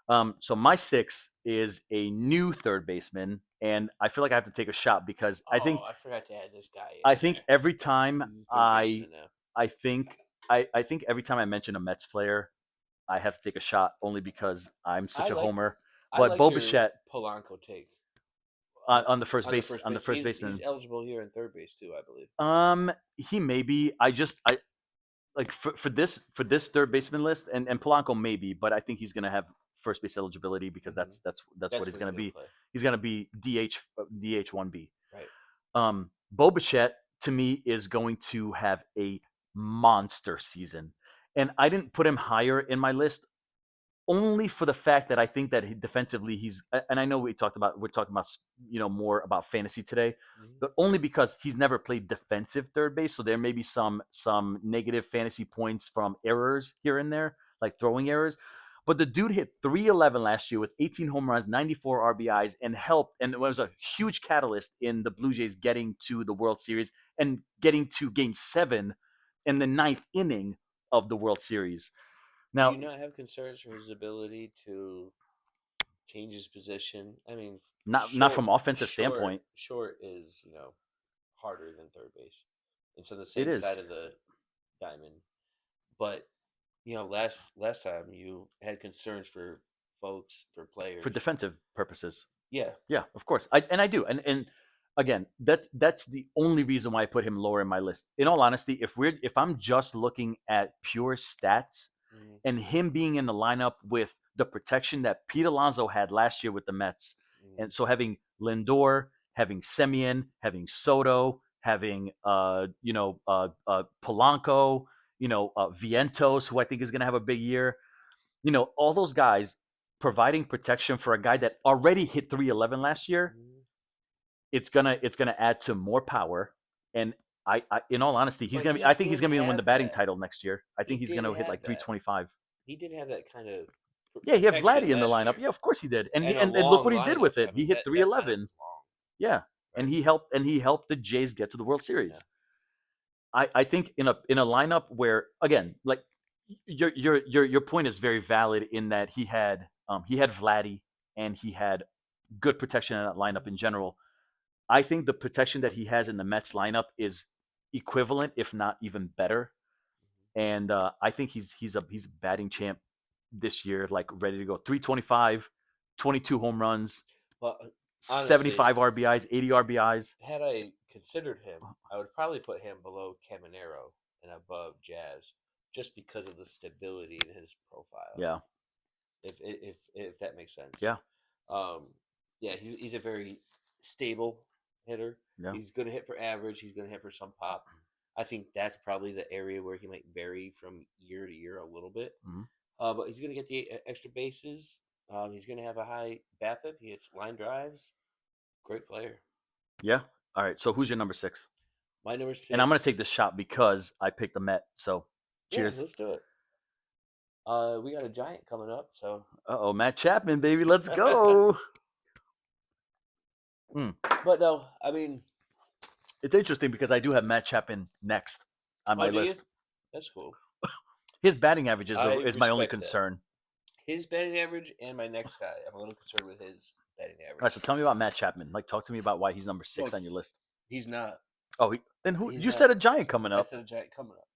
Sure. So my 6 is a new third baseman, and I feel like I have to take a shot because I forgot to add this guy. I think every time He's third baseman now. I think every time I mention a Mets player, I have to take a shot only because I'm such a homer. I But like Bo your Bichette Polanco take on the first on base the first on the base. first baseman. He's eligible here in third base too, I believe. He may be. I like for this third baseman list, and Polanco maybe, but I think he's gonna have first base eligibility because Mhm. that's what he's gonna be. Play. He's gonna be DH 1B. Right. Bo Bichette to me is going to have a monster season, and I didn't put him higher in my list only for the fact that I think that defensively he's, and I know we're talking about more about fantasy today, Mhm. but only because he's never played defensive third base, so there may be some negative fantasy points from errors here and there, like throwing errors. But the dude hit 311 last year with 18 home runs, 94 RBIs, and helped, and it was a huge catalyst in the Blue Jays getting to the World Series and getting to Game 7 in the 9th inning of the World Series. Do Now, you not have concerns for his ability to change his position? I mean, not from offensive standpoint. Short is harder than third base. It's on the It same side is of the diamond, but last time you had concerns for for players. defensive purposes. Yeah, Yeah, of course. I do. And again, that's the only reason why I put him lower in my list. In all honesty, if I'm just looking at pure stats Mhm. and him being in the lineup with the protection that Pete Alonso had last year with the Mets, Mhm. and so having Lindor, having Semien, having Soto, having Polanco, Vientos, who I think is going to have a big year, all those guys, providing protection for a guy that already hit 311 last year. It's gonna add to more power, and I in all honesty, he's gonna be. I think he's gonna be win the batting title next year. I think he's gonna hit like 325. He did have that kind of. Yeah, he had Vladdy in the lineup. Yeah, of course he did. And look what he did with it. He hit 311. Yeah, and he helped the Jays get to the World Series. I think in a lineup where, again, like your point is very valid in that he had Vladdy and he had good protection in that lineup in general. I think the protection that he has in the Mets lineup is equivalent, if not even better. And I think he's a batting champ this year, like ready to go. 325, 22 home runs, well, honestly, 75 RBIs, 80 RBIs. Had I considered him, I would probably put him below Caminero and above Jazz, just because of the stability in his profile. Yeah. If that makes sense. Yeah. Yeah, he's a very stable hitter. Yeah. He's going to hit for average. He's going to hit for some pop. I think that's probably the area where he might vary from year to year a little bit. Mm-hmm. But he's going to get the extra bases. He's going to have a high BABIP. He hits line drives. Great player. Yeah. All right. So who's your number 6? My number 6. And I'm going to take this shot because I picked the Met. So cheers. Yeah, let's do it. We got a Giant coming up. So. Uh-oh, Matt Chapman, baby. Let's go. But no, I mean. It's interesting because I do have Matt Chapman next on my list. You? That's cool. His batting average is my only concern. His batting average and my next guy. I'm a little concerned with his batting average. All right, so tell me about Matt Chapman. Like, talk to me about why he's number 6 on your list. He's not. Oh, then who? You said a Giant coming up. I said a Giant coming up.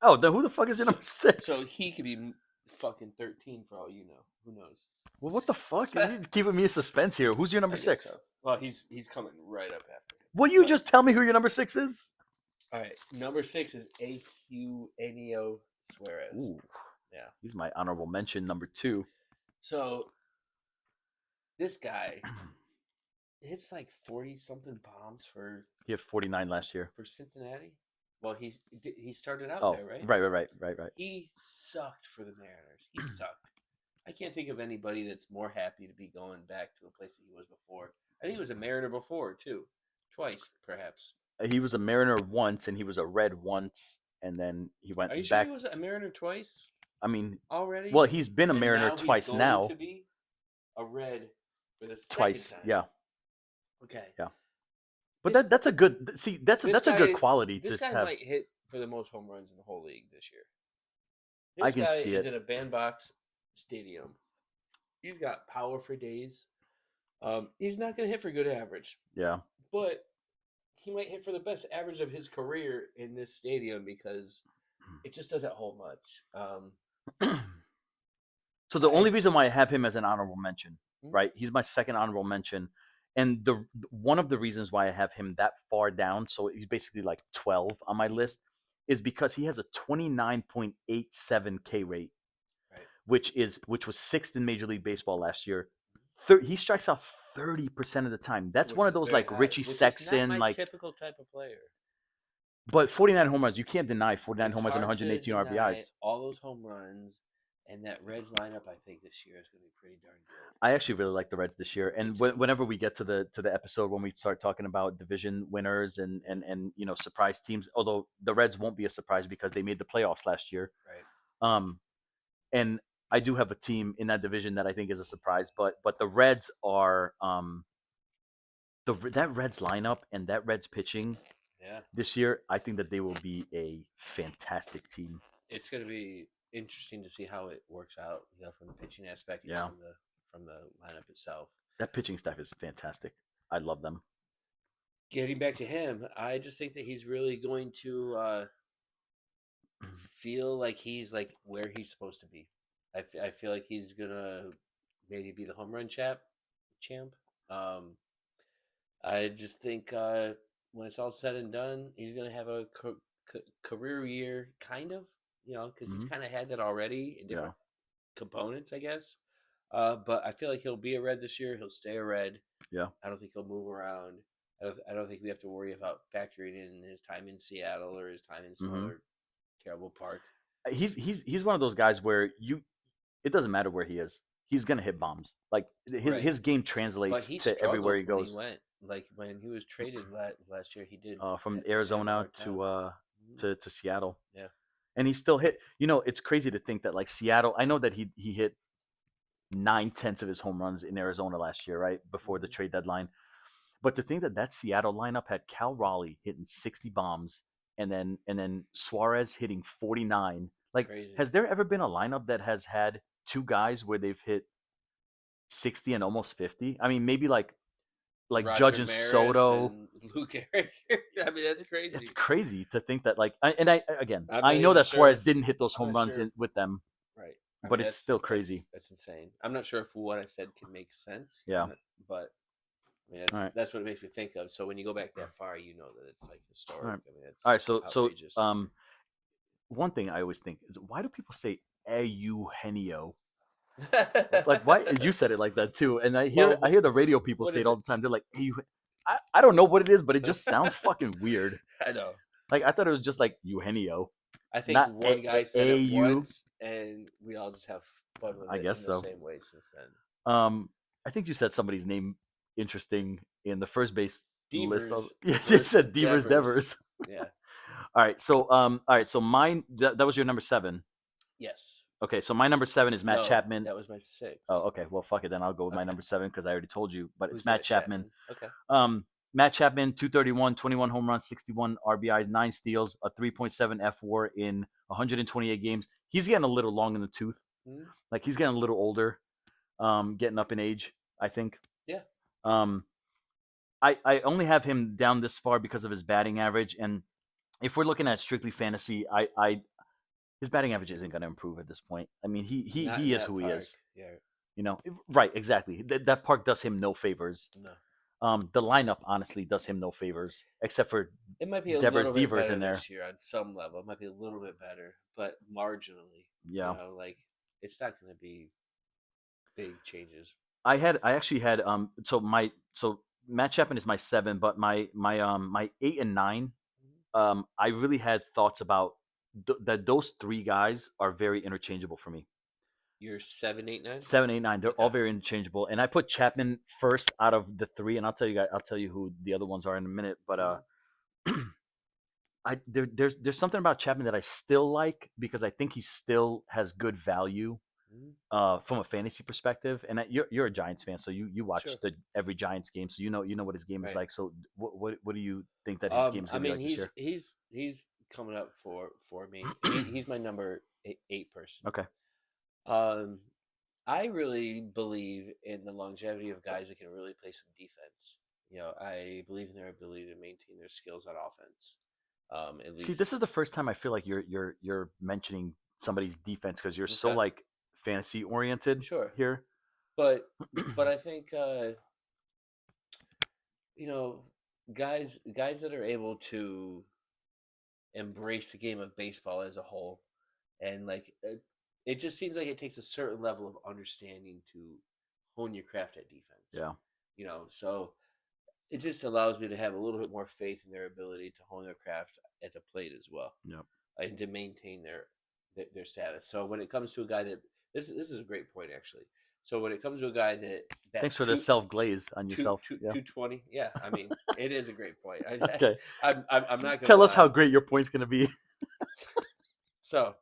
Oh, then who the fuck is your number 6? So he could be fucking 13 for all you know. Who knows? Well, what the fuck? You're keeping me in suspense here. Who's your number 6? So. Well, he's coming right up after. Will you just tell me who your number 6 is? All right, number 6 is Eugenio Suarez. Ooh. Yeah, he's my honorable mention, number 2. So this guy hits like 40-something bombs for. He had 49 last year for Cincinnati. Well, he started out there, right? Right. He sucked for the Mariners. He sucked. I can't think of anybody that's more happy to be going back to a place that he was before. I think he was a Mariner before too, twice perhaps. He was a Mariner once, and he was a Red once, and then he went back. Are you sure he was a Mariner twice? I mean, already. Well, he's been a Mariner twice now. To be a Red for the second twice, time. yeah. Okay. Yeah. But that's a good. See, that's a good quality. This guy might hit for the most home runs in the whole league this year. I can see it. He's in a bandbox stadium. He's got power for days. He's not going to hit for good average. Yeah. But he might hit for the best average of his career in this stadium because it just doesn't hold much. So the only reason why I have him as an honorable mention, right? He's my second honorable mention. And one of the reasons why I have him that far down, so he's basically like 12 on my list, is because he has a 29.87 K rate, right, which was 6th in Major League Baseball last year. He strikes out 30% of the time. That's one of those like Richie Sexton, not my like typical type of player. But 49 home runs, you can't deny 49 home runs and 118 RBIs. All those home runs. And that Reds lineup, I think this year is going to be pretty darn good. I actually really like the Reds this year. And whenever we get to the episode when we start talking about division winners and surprise teams, although the Reds won't be a surprise because they made the playoffs last year. Right. And I do have a team in that division that I think is a surprise, but the Reds are that Reds lineup and that Reds pitching this year, I think that they will be a fantastic team. It's going to be interesting to see how it works out, from the pitching aspect and from the lineup itself. That pitching staff is fantastic. I love them. Getting back to him, I just think that he's really going to feel like he's like where he's supposed to be. I feel like he's gonna maybe be the home run champ. I just think when it's all said and done, he's gonna have a career year, kind of. Because he's kind of had that already in different components, I guess. But I feel like he'll be a Red this year. He'll stay a Red. Yeah. I don't think he'll move around. I don't think we have to worry about factoring in his time in Seattle or his time in some other terrible park. He's one of those guys where it doesn't matter where he is. he's gonna hit bombs. Like his game But translates he to everywhere struggled he when he goes. went. Like when he was traded last year, he did From have a Arizona hard time. to Seattle, Yeah. and he still hit. It's crazy to think that like Seattle. I know that he hit 9/10 of his home runs in Arizona last year, right before the trade deadline. But to think that that Seattle lineup had Cal Raleigh hitting 60 bombs, and then Suarez hitting 49. Like, Crazy. has there ever been a lineup that has had two guys where they've hit 60 and almost 50? I mean, maybe like Judge Roger and Maris Soto. and Luke Eric. I mean, that's crazy. It's crazy to think that again, I'm I not know even that sure Suarez if didn't hit those I'm home not runs sure if with them, right. I but mean, it's still crazy. That's insane. I'm not sure if what I said can make sense. Yeah. But I mean, All right. that's what it makes me think of. So when you go back that far, you know that it's like historic. All right. I mean, it's All right. So outrageous. one thing I always think is, why do people say Eugenio? Like, why you said it like that too? And I hear the radio people what say is it all the time. They're like, I don't know what it is, but it just sounds fucking weird. I know. Like, I thought it was just like Eugenio. I think Not one guy said it A-U. once, and we all just have fun with I it guess in the so. same way since then. I think you said somebody's name interesting in the first base list. Yeah, you said Devers. Yeah. All right. So mine. That was your number 7. Yes. Okay. So my number 7 is Matt Chapman. That was my 6. Oh, okay. Well, fuck it then. I'll go with my number 7 because I already told you. But Who's it's Matt Chapman. Okay. Matt Chapman, 231, 21 home runs, 61 RBIs, 9 steals, a 3.7 F/WAR in 128 games. He's getting a little long in the tooth. Mm-hmm. Like, he's getting a little older, getting up in age, I think. Yeah. I only have him down this far because of his batting average, and if we're looking at strictly fantasy, his batting average isn't going to improve at this point. I mean, he is who he is. Yeah. Right? Exactly. That park does him no favors. No. The lineup honestly does him no favors, except for it might be a Devers little bit Devers better in there this year on some level. It might be a little bit better, but marginally. Yeah. Like it's not going to be big changes. I actually had so Matt Chapman is my 7, but my 8 and 9, I really had thoughts about that those 3 guys are very interchangeable for me. You're 7, 8, 9? 7, 8, 9. They're all very interchangeable, and I put Chapman first out of the 3, and I'll tell you who the other ones are in a minute. But there's something about Chapman that I still like because I think he still has good value from a fantasy perspective. And you're a Giants fan, so you watch every Giants game, so you know what his game is like. So what do you think that his game's going to be like this year? He's coming up for me. He's my number 8 person. Okay. I really believe in the longevity of guys that can really play some defense. I believe in their ability to maintain their skills on offense. At least. See, this is the first time I feel like you're mentioning somebody's defense because you're so like fantasy oriented. Sure. Here, but I think guys that are able to embrace the game of baseball as a whole, and like it just seems like it takes a certain level of understanding to hone your craft at defense. Yeah. So it just allows me to have a little bit more faith in their ability to hone their craft at the plate as well. Yep. And to maintain their status. So when it comes to a guy that this is a great point actually. So when it comes to a guy that thanks for the self glaze on yourself. 220. Yeah, I mean it is a great point. Okay. I'm not gonna tell us lie. how great your point's gonna be. So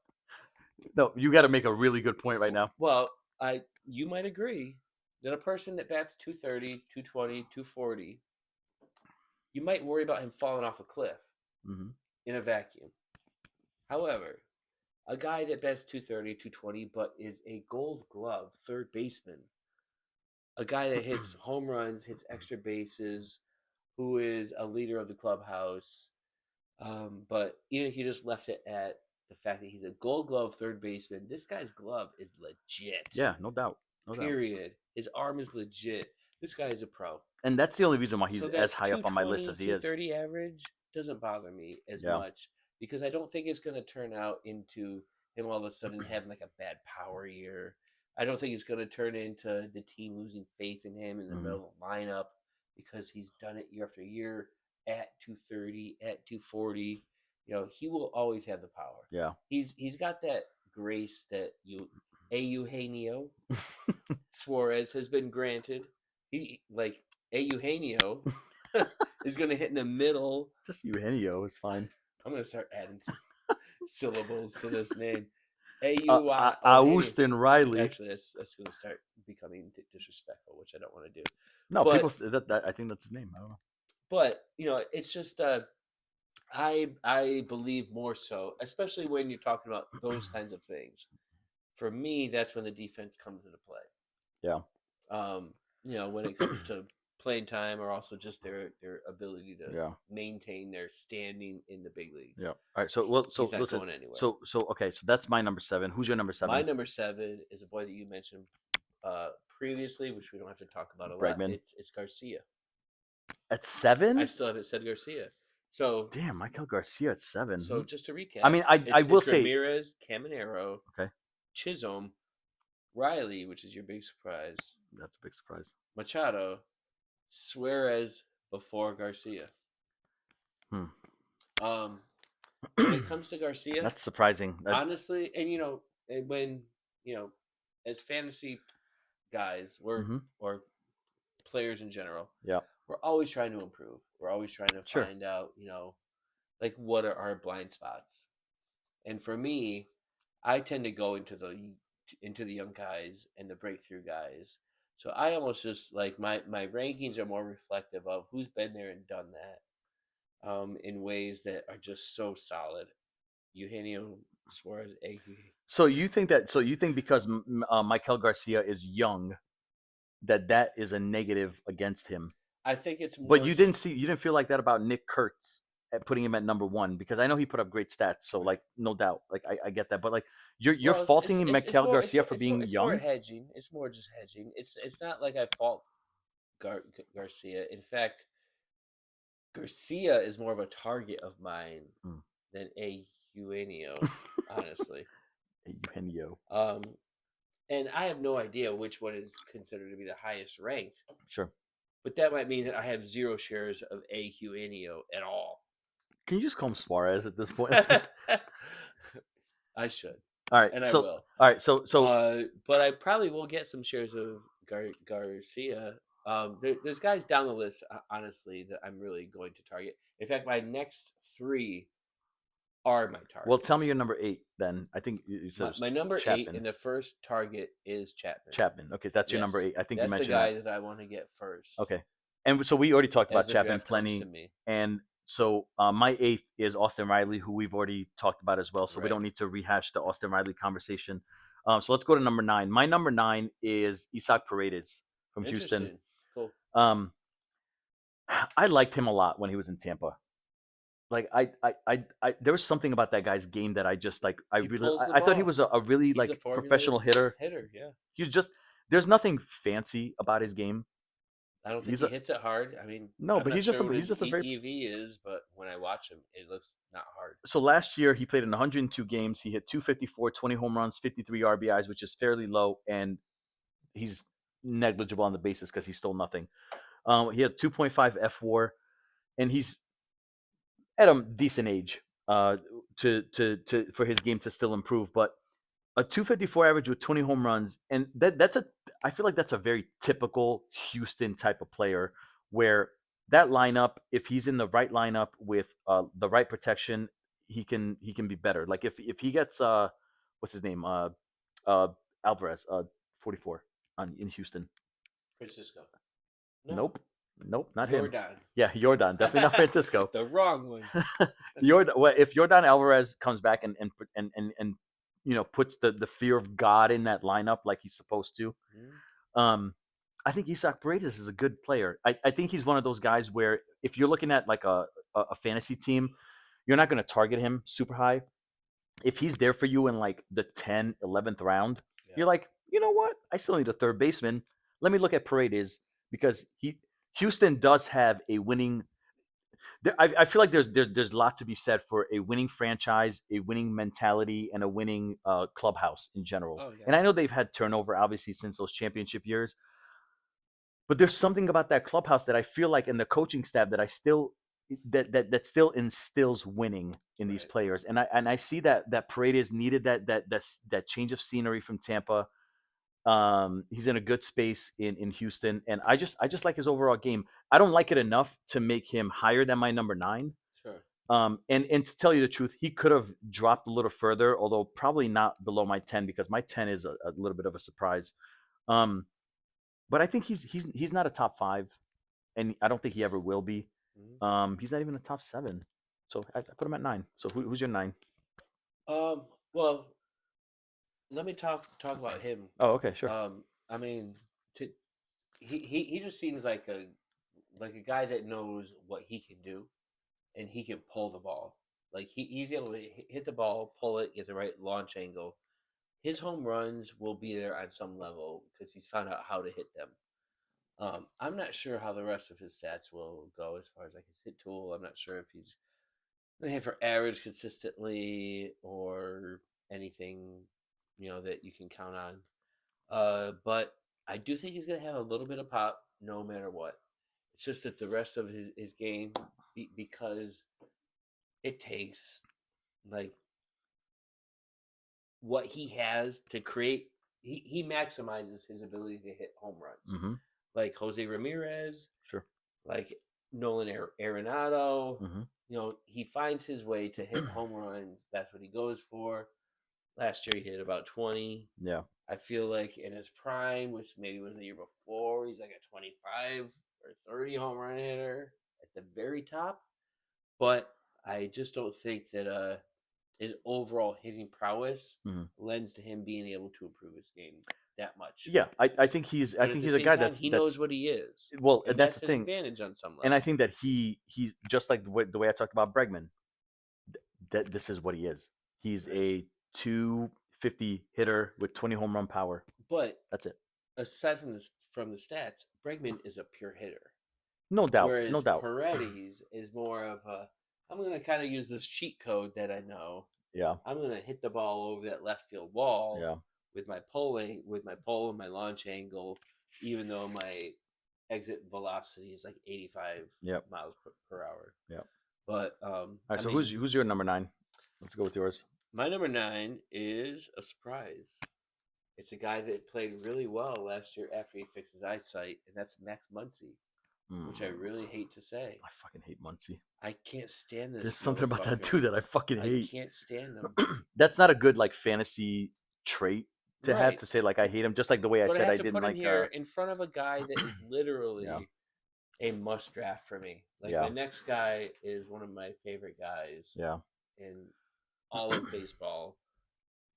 no, you got to make a really good point right now. Well, you might agree that a person that bats 230, 220, 240, you might worry about him falling off a cliff in a vacuum. However, a guy that bats 230, 220, but is a Gold Glove third baseman, a guy that hits home runs, hits extra bases, who is a leader of the clubhouse, but even if you just left it at the fact that he's a Gold Glove third baseman, this guy's glove is legit. Yeah, no doubt. Period. His arm is legit. This guy is a pro. And that's the only reason why he's as high up on my list as he is. 230 average doesn't bother me as much because I don't think it's going to turn out into him all of a sudden having like a bad power year. I don't think it's going to turn into the team losing faith in him in the middle of the lineup because he's done it year after year at 230, at 240. He will always have the power. Yeah. He's got that grace that Eugenio Suarez has been granted. He like Eugenio is going to hit in the middle. Just Eugenio is fine. I'm going to start adding some syllables to this name. Eugenio. Austin Riley. Actually, that's going to start becoming disrespectful, which I don't want to do. No, But, people that I think that's his name. I don't know. But it's just I believe more so, especially when you're talking about those kinds of things. For me, that's when the defense comes into play. Yeah. When it comes to playing time, or also just their ability to maintain their standing in the big league. Yeah. All right. So he's not listen. going anywhere. So okay. So that's my number 7. Who's your number 7? My number 7 is a boy that you mentioned previously, which we don't have to talk about a Bregman. lot. It's Garcia. At 7? I still haven't said Garcia. So damn, Michael Garcia at 7. So just to recap, I mean, I will say Ramirez, Caminero, okay, Chisholm, Riley, which is your big surprise. That's a big surprise. Machado, Suarez before Garcia. When it comes to Garcia, that's surprising. Honestly, and when as fantasy guys, or players in general, we're always trying to improve. We're always trying to find out, like what are our blind spots. And for me, I tend to go into the young guys and the breakthrough guys. So I almost just like my rankings are more reflective of who's been there and done that, in ways that are just so solid. Eugenio Suarez. So you think because Michael Garcia is young, that is a negative against him? I think it's more. But you didn't feel like that about Nick Kurtz at putting him at number 1, because I know he put up great stats. So like, no doubt, like I get that. But like you're faulting Michael Garcia for being young. It's more hedging. It's more just hedging. It's not like I fault Garcia. In fact, Garcia is more of a target of mine than Eugenio, honestly. Eugenio. And I have no idea which one is considered to be the highest ranked. Sure. But that might mean that I have 0 shares of Eugenio at all. Can you just call him Suarez at this point? I should. All right. And I will. All right. So but I probably will get some shares of Garcia. There's guys down the list, honestly, that I'm really going to target. In fact, my next 3 are my targets. Well, tell me your number 8 then. I think you said my number Chapman. 8 in the first target is Chapman. Okay, that's your number 8. I think that's you mentioned the guy that I want to get first. Okay, and so we already talked about Chapman plenty. And so my 8th is Austin Riley, who we've already talked about as well. So we don't need to rehash the Austin Riley conversation. So let's go to number 9. My number 9 is Isaac Paredes from Houston. Cool. I liked him a lot when he was in Tampa. Like I there was something about that guy's game that I just like. I thought he was a really like professional hitter. Yeah. He's just, there's nothing fancy about his game. I don't think he hits it hard. I mean, no, but he's just a very EV is, but when I watch him, it looks not hard. So last year he played in 102 games. He hit 254, 20 home runs, 53 RBIs, which is fairly low, and he's negligible on the bases because he stole nothing. He had 2.5 FWAR, and he's at a decent age for his game to still improve. But a 254 average with 20 home runs, and I feel like that's a very typical Houston type of player, where that lineup, if he's in the right lineup with the right protection, he can be better. Like if he gets what's his name, Alvarez, 44 in Houston. Francisco. No. Nope, not Jordan. him. Yeah, Jordan, definitely not Francisco. The wrong one. If Jordan Alvarez comes back and puts the fear of God in that lineup like he's supposed to, I think Isaac Paredes is a good player. I think he's one of those guys where if you're looking at like a fantasy team, you're not going to target him super high. If he's there for you in like the 10th, 11th round, you're like, you know what? I still need a third baseman. Let me look at Paredes, because Houston does have a winning. I feel like there's a lot to be said for a winning franchise, a winning mentality, and a winning clubhouse in general. Oh, yeah. And I know they've had turnover, obviously, since those championship years. But there's something about that clubhouse that I feel like, in the coaching staff, that I still that still instills winning in these Right. players. And I see that Paredes needed that change of scenery from Tampa. He's in a good space in Houston, and I just like his overall game. I don't like it enough to make him higher than my number 9. Sure. And to tell you the truth, he could have dropped a little further, although probably not below my 10 because my 10 is a little bit of a surprise. Um, but I think he's not a top 5, and I don't think he ever will be. Mm-hmm. He's not even a top 7, so I put him at 9. So who's your 9? Well, let me talk about him. Oh, okay, sure. I mean, to, he just seems like a guy that knows what he can do, and he can pull the ball. Like he's able to hit the ball, pull it, get the right launch angle. His home runs will be there on some level because he's found out how to hit them. I'm not sure how the rest of his stats will go as far as like his hit tool. I'm not sure if he's going to hit for average consistently or anything, that you can count on. But I do think he's going to have a little bit of pop no matter what. It's just that the rest of his game, because it takes like what he has to create, he maximizes his ability to hit home runs. Mm-hmm. Like Jose Ramirez, Sure. like Nolan Arenado. Mm-hmm. He finds his way to hit home runs. That's what he goes for. Last year he hit about 20. Yeah. I feel like in his prime, which maybe was the year before, he's like a 25 or 30 home run hitter at the very top. But I just don't think that his overall hitting prowess lends to him being able to improve his game that much. Yeah, I think he's But at the he's a same guy time, he knows what he is. well, And that's that's the an thing. advantage on some level. And I think that he just like the way I talked about Bregman, that this is what he is. He's Right. a 250 hitter with 20 home run power. But That's it. aside from the stats, Bregman is a pure hitter. No doubt. Whereas No doubt. Paredes is more of a, I'm going to kind of use this cheat code that I know. Yeah. I'm going to hit the ball over that left field wall Yeah. with my pull and my launch angle, even though my exit velocity is like 85 Yep. miles per hour. Yep. But All right. So who's your number 9? Let's go with yours. My number 9 is a surprise. It's a guy that played really well last year after he fixed his eyesight, and that's Max Muncy, which I really hate to say. I fucking hate Muncy. I can't stand this. There's something about that dude that I fucking hate. I can't stand him. That's not a good like fantasy trait to have to say like I hate him. Just like the way I said I didn't put like. Him here in front of a guy that is literally a must draft for me. Like my next guy is one of my favorite guys. Yeah. In all of baseball,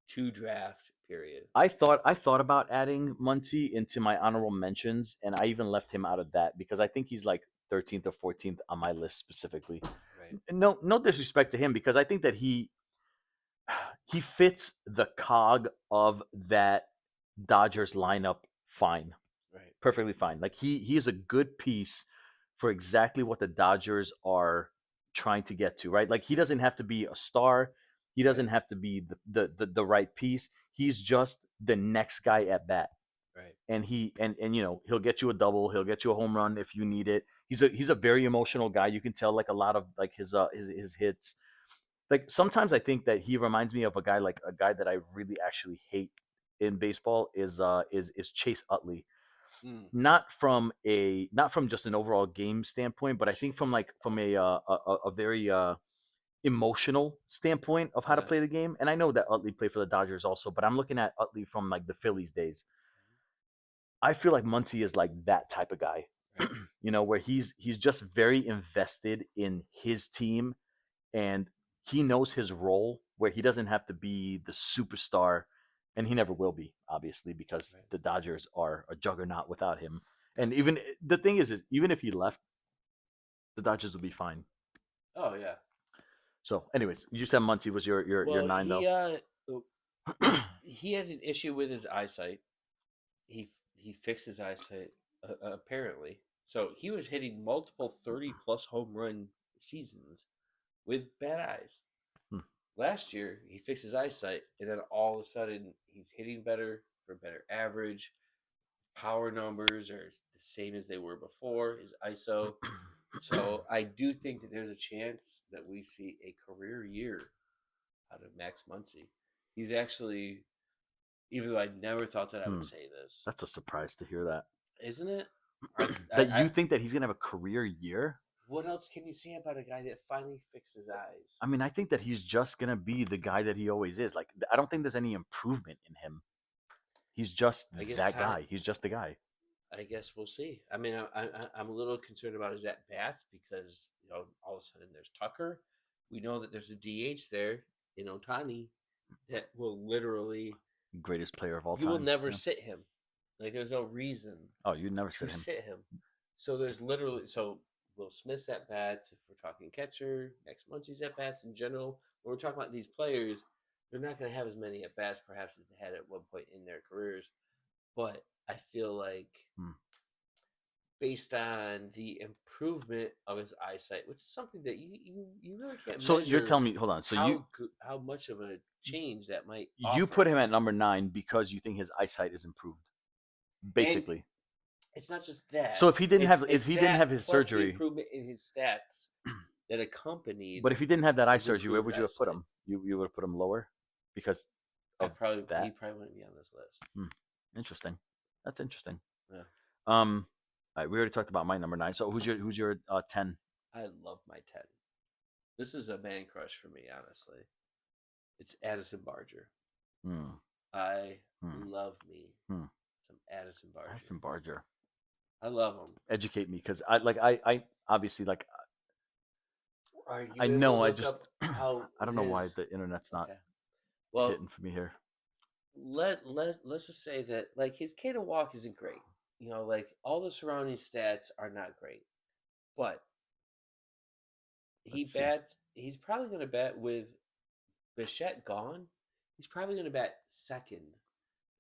to draft. Period. I thought about adding Muncy into my honorable mentions, and I even left him out of that because I think he's like 13th or 14th on my list specifically. Right. No disrespect to him because I think that he fits the cog of that Dodgers lineup fine. Right. Perfectly fine. Like he is a good piece for exactly what the Dodgers are trying to get to, right? Like he doesn't have to be a star. He doesn't have to be the right piece. He's just the next guy at bat. Right. And he'll get you a double, he'll get you a home run if you need it. He's a very emotional guy. You can tell like a lot of like his hits. Like sometimes I think that he reminds me of a guy that I really actually hate in baseball is Chase Utley. Not from just an overall game standpoint, but I think from a very emotional standpoint of how to play the game. And I know that Utley played for the Dodgers also, but I'm looking at Utley from like the Phillies days. I feel like Muncy is like that type of guy, where he's just very invested in his team, and he knows his role where he doesn't have to be the superstar, and he never will be, obviously, because the Dodgers are a juggernaut without him. And even the thing is even if he left, the Dodgers will be fine. Oh yeah. So, anyways, you said Muncy was your 9 though. He had an issue with his eyesight. He fixed his eyesight apparently. So he was hitting multiple 30+ home run seasons with bad eyes. Last year he fixed his eyesight, and then all of a sudden he's hitting better for better average. Power numbers are the same as they were before. His ISO So I do think that there's a chance that we see a career year out of Max Muncy. He's actually, even though I never thought that I would say this, That's a surprise to hear that. isn't it? I, That I, you think that he's gonna have a career year? what else can you say about a guy that finally fixed his eyes? I mean, I think that he's just gonna be the guy that he always is. Like, I don't think there's any improvement in him. He's just I guess that time. guy. He's just the guy. I guess we'll see. I mean, I'm a little concerned about his at bats because all of a sudden there's Tucker. We know that there's a DH there in Otani that will literally Greatest player of all you time. will never Yeah. sit him. Like there's no reason Oh, you'd never to sit him. So there's literally Will Smith's at bats if we're talking catcher, Max Muncy's at bats in general. When we're talking about these players, they're not going to have as many at bats perhaps as they had at one point in their careers. But I feel like based on the improvement of his eyesight, which is something that you really can't. So you're telling me, hold on. So how much of a change that might. You offer. put him at number 9 because you think his eyesight is improved, basically. And it's not just that. So if he didn't have his plus surgery, the improvement in his stats that accompanied. but if he didn't have that eye his surgery, where improved would you have put eyesight. him? You would have put him lower because He of probably that. wouldn't be on this list. Interesting. That's interesting. Yeah. All right, we already talked about my number 9. So who's your 10? I love my 10. This is a man crush for me, honestly. It's Addison Barger. I love me some Addison Barger. Addison Barger. I love him. Educate me, because I obviously like. I know. I just I don't know why the internet's not hitting for me here. Let's just say that like his K to walk isn't great. Like all the surrounding stats are not great, but he's probably going to bat with Bichette gone. He's probably going to bat second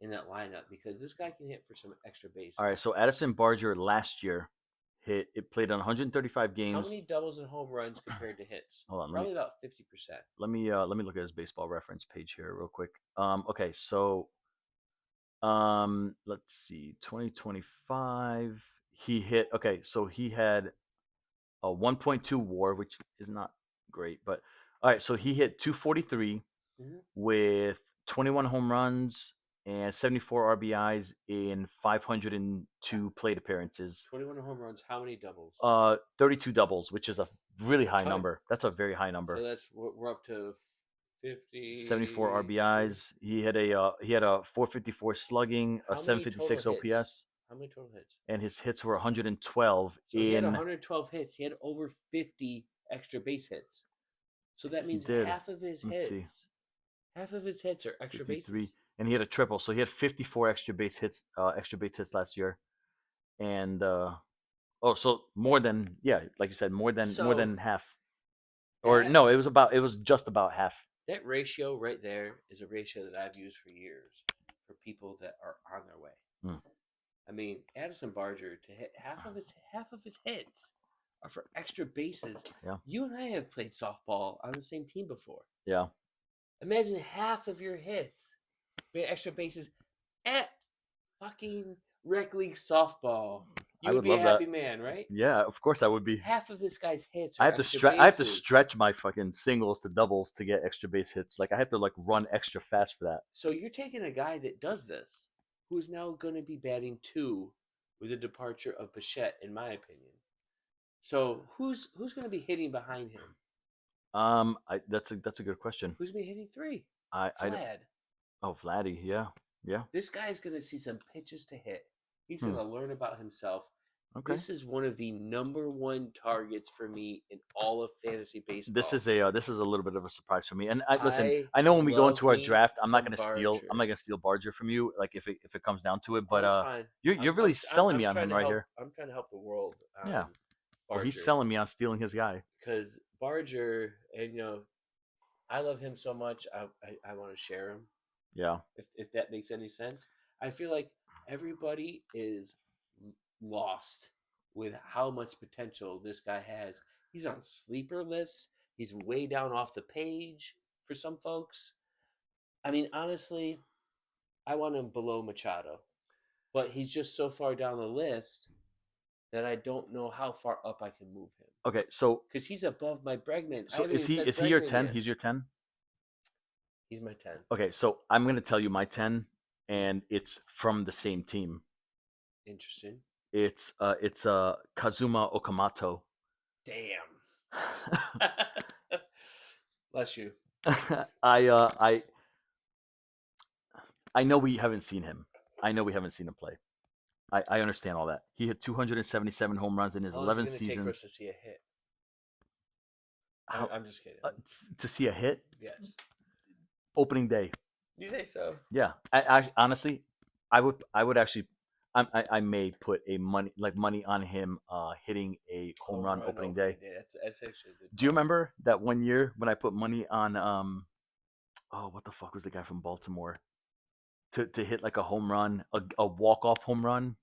in that lineup because this guy can hit for some extra bases. All right, so Addison Barger last year played on 135 games. How many doubles and home runs compared to hits? Hold on, probably about 50%. Let me look at his baseball reference page here real quick. Okay, so let's see, 2025 he hit. Okay, so he had a 1.2 WAR, which is not great, but all right, so he hit 243 with 21 home runs and 74 RBIs in 502 plate appearances. 21 home runs. How many doubles? 32 doubles, which is a really high number. That's a very high number. So we're up to 50. 74 RBIs. He had a 454 slugging, a 756 OPS. How many total hits? And his hits were 112. So he had 112 hits. He had over 50 extra base hits. So that means half of his hits. Half of his hits are extra 53. bases. And he had a triple, so he had 54 extra base hits last year, and so more than like you said, more than half, or no, it was just about half. That ratio right there is a ratio that I've used for years for people that are on their way. I mean, Addison Barger to hit half of his hits are for extra bases. Yeah, you and I have played softball on the same team before. Yeah, imagine half of your hits. Extra bases at fucking rec league softball. You would be a happy man, right? Yeah, of course I would be. Half of this guy's hits. I have to stretch my fucking singles to doubles to get extra base hits. Like I have to run extra fast for that. So you're taking a guy that does this, who is now going to be batting 2 with the departure of Bichette, in my opinion. So who's going to be hitting behind him? That's a good question. Who's going to be hitting 3? Vlad. Oh, Vladdy, yeah. This guy's going to see some pitches to hit. He's going to learn about himself. Okay. This is one of the number 1 targets for me in all of fantasy baseball. This is a little bit of a surprise for me. And I know when we go into our draft, I'm not going to steal Barger from you, like if it comes down to it. But you're really selling me on him right here. I'm trying to help the world. Yeah. Well, he's selling me on stealing his guy. Because Barger, and I love him so much. I want to share him. Yeah. If that makes any sense. I feel like everybody is lost with how much potential this guy has. He's on sleeper lists. He's way down off the page for some folks. I mean, honestly, I want him below Machado. But he's just so far down the list that I don't know how far up I can move him. Okay, so Because he's above my Bregman. I so haven't even said is he your Bregman 10? yet. He's your 10? He's my 10. Okay, so I'm going to tell you my 10 and it's from the same team. Interesting. It's Kazuma Okamoto. Damn. Bless you. I know we haven't seen him. I know we haven't seen him play. I understand all that. He hit 277 home runs in his How long is it 11 going to take for us seasons. to see a hit? How, I'm just kidding. to see a hit? Yes. Opening day. You think so? Yeah. I honestly, I would actually, I may put money on him hitting a home run opening day. That's actually a good. Do you remember that one year when I put money on oh, what the fuck was the guy from Baltimore to hit like a home run, a walk off home run?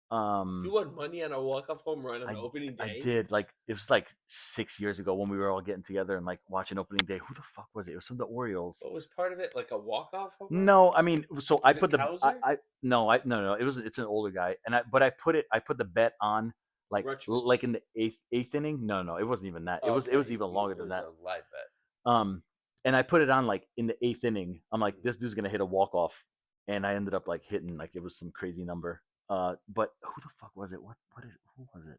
You won money on a walk-off home run on opening day? I did. Like it was like 6 years ago when we were all getting together and like watching opening day. Who the fuck was it? It was from the Orioles. What was part of it? Like a walk-off home run? No, I mean, so I put the Cowser? no. It's an older guy, and I put the bet on like Rutschman. like in the eighth inning. No, it wasn't even that. It was even longer than that. It was a live bet. And I put it on like in the eighth inning. I'm like, this dude's gonna hit a walk off, and I ended up like hitting like it was some crazy number. But who the fuck was it? Who was it?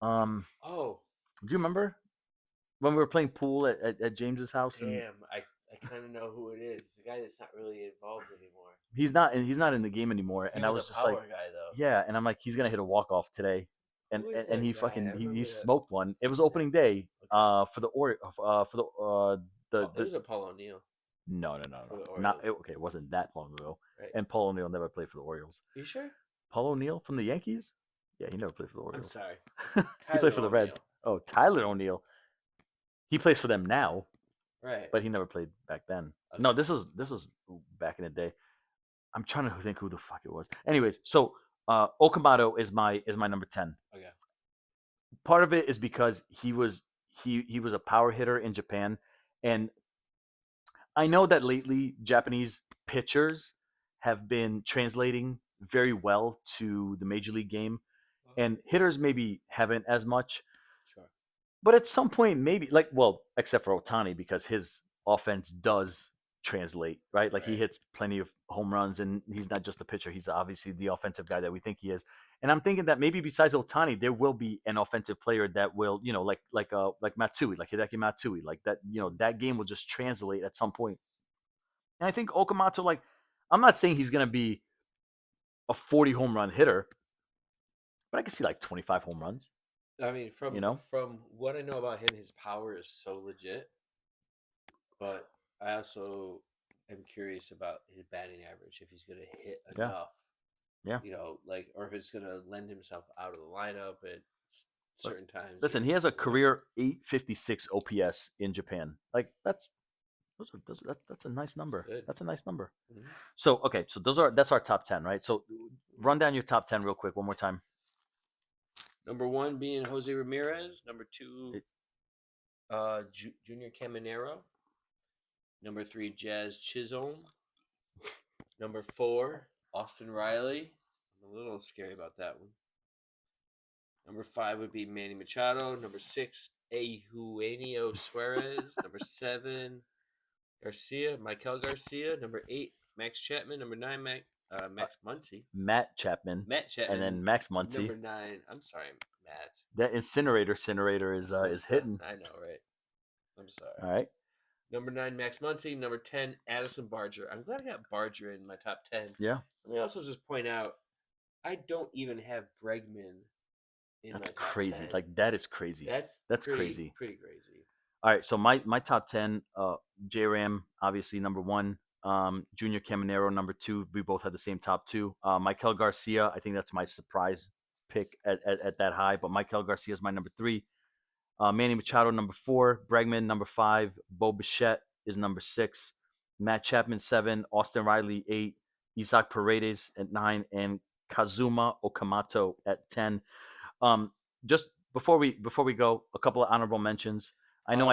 Oh, Do you remember when we were playing pool at James's house? And damn! I kind of know who it is. It's the guy that's not really involved anymore. he's not in the game anymore. And I was just like, guy though. yeah. And I'm like, he's gonna hit a walk off today, and Who is and he that guy? fucking I he remember that. smoked one. It was opening day. For the It was a Paul O'Neill. No. For the Not Orioles. okay. It wasn't that long ago. Right. And Paul O'Neill never played for the Orioles. You sure? Paul O'Neill from the Yankees? Yeah, he never played for the I'm Orioles. sorry. He played for the Reds. Oh, Tyler O'Neill. He plays for them now, Right. but he never played back then. Okay. No, this is back in the day. I'm trying to think who the fuck it was. Anyways, so Okamoto is my number 10. Okay. Part of it is because he was a power hitter in Japan, and I know that lately Japanese pitchers have been translating very well to the major league game, and hitters maybe haven't as much. Sure. But at some point, maybe except for Otani, because his offense does translate, right? Like he hits plenty of home runs, and he's not just the pitcher; he's obviously the offensive guy that we think he is. And I'm thinking that maybe besides Otani, there will be an offensive player that will, like Matsui, like Hideki Matsui, like that. That game will just translate at some point. And I think Okamoto, like, I'm not saying he's gonna be a 40 home run hitter, but I can see like 25 home runs. I mean, from what I know about him, his power is so legit. But I also am curious about his batting average. If he's going to hit enough, or if it's going to lend himself out of the lineup at certain times. Listen, he has a career 856 OPS in Japan. Like that's a nice number. That's a nice number. Mm-hmm. So okay, so that's our top 10, right? So run down your top 10 real quick one more time. Number 1 being Jose Ramirez. Number 2, Junior Caminero. Number 3, Jazz Chisholm. Number 4, Austin Riley. I'm a little scary about that one. Number 5 would be Manny Machado. Number 6, Eugenio Suarez. Number 7, Michael Garcia. Number 8, Max Chapman. Number 9, Max Muncy. Matt Chapman. And then Max Muncy. Number 9, I'm sorry, Matt. That incinerator is hitting. I know, right? I'm sorry. All right. Number 9, Max Muncy. Number 10, Addison Barger. I'm glad I got Barger in my top 10. Yeah. Let me also just point out, I don't even have Bregman in my top crazy. 10. Like, that is crazy. That's crazy. Pretty crazy. All right, so my top 10, J-Ram, obviously, number 1. Junior Caminero, number 2. We both had the same top 2. Michael Garcia, I think that's my surprise pick at that high, but Michael Garcia is my number 3. Manny Machado, number 4. Bregman, number 5. Bo Bichette is number 6. Matt Chapman, 7. Austin Riley, 8. Isaac Paredes at 9. And Kazuma Okamoto at 10. Just before we go, a couple of honorable mentions. I know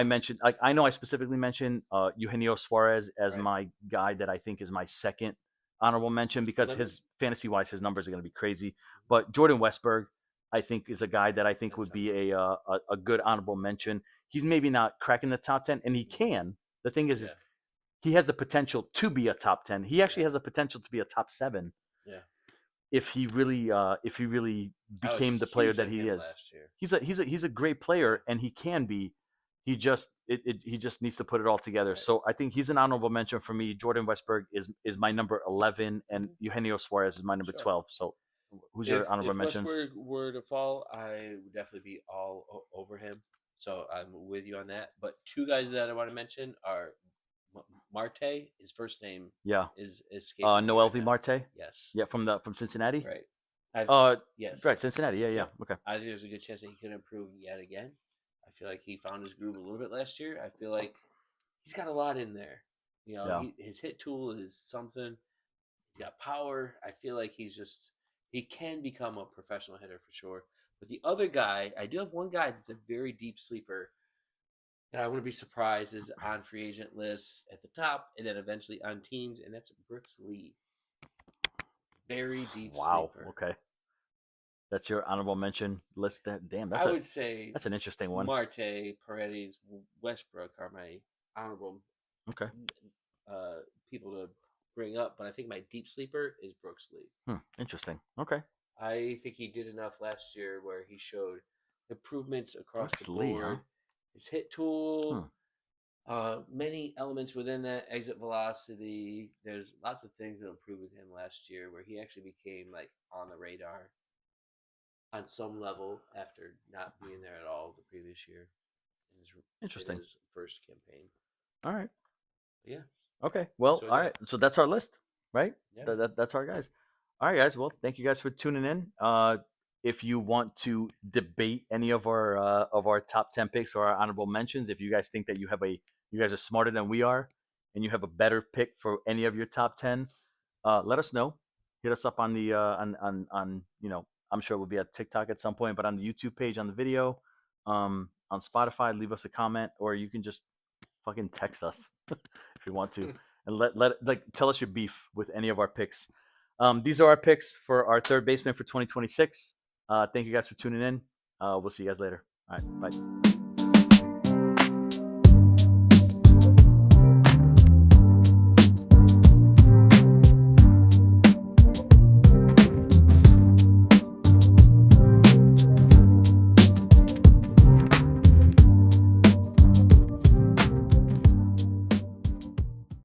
I specifically mentioned Eugenio Suarez as my guy that I think is my second honorable mention because his fantasy-wise, his numbers are going to be crazy. But Jordan Westberg, I think is a guy that I think would be a good honorable mention. He's maybe not cracking the top 10, and he can. The thing is he has the potential to be a top 10. He actually has the potential to be a top 7. Yeah. If he really became the player that he is. He's a great player, and he can be. He just needs to put it all together. Right. So I think he's an honorable mention for me. Jordan Westberg is my number 11, and Eugenio Suarez is my number 12. So who's your honorable mentions? If Westberg were to fall, I would definitely be all over him. So I'm with you on that. But two guys that I want to mention are Marte. His first name is escaping Noelvi Marte. Yes. Yeah, from Cincinnati. Right. Yes. Right, Cincinnati. Yeah. Okay. I think there's a good chance that he could improve yet again. I feel like he found his groove a little bit last year. I feel like he's got a lot in there. You know, his hit tool is something. He's got power. I feel like he can become a professional hitter for sure. But the other guy, I do have one guy that's a very deep sleeper that I wouldn't be surprised is on free agent lists at the top and then eventually on teams, and that's Brooks Lee. Very deep sleeper. Okay. That's your honorable mention list. I would say that's an interesting one. Marte, Paredes, Westbrook are my honorable people to bring up, but I think my deep sleeper is Brooks Lee. Interesting. Okay. I think he did enough last year where he showed improvements across the board. Huh? His hit tool, many elements within that, exit velocity. There's lots of things that improved with him last year where he actually became like on the radar on some level after not being there at all the previous year. Interesting. In his first campaign. All right. Yeah. Okay. Well, all right. So that's our list, right? Yeah. That's our guys. All right, guys. Well, thank you guys for tuning in. If you want to debate any of our top 10 picks or our honorable mentions, if you guys think that you guys are smarter than we are, and you have a better pick for any of your top 10, let us know. Hit us up on the on I'm sure we'll be at TikTok at some point, but on the YouTube page, on the video, on Spotify, leave us a comment, or you can just fucking text us if you want to, and tell us your beef with any of our picks. These are our picks for our third baseman for 2026. Thank you guys for tuning in. We'll see you guys later. All right, bye.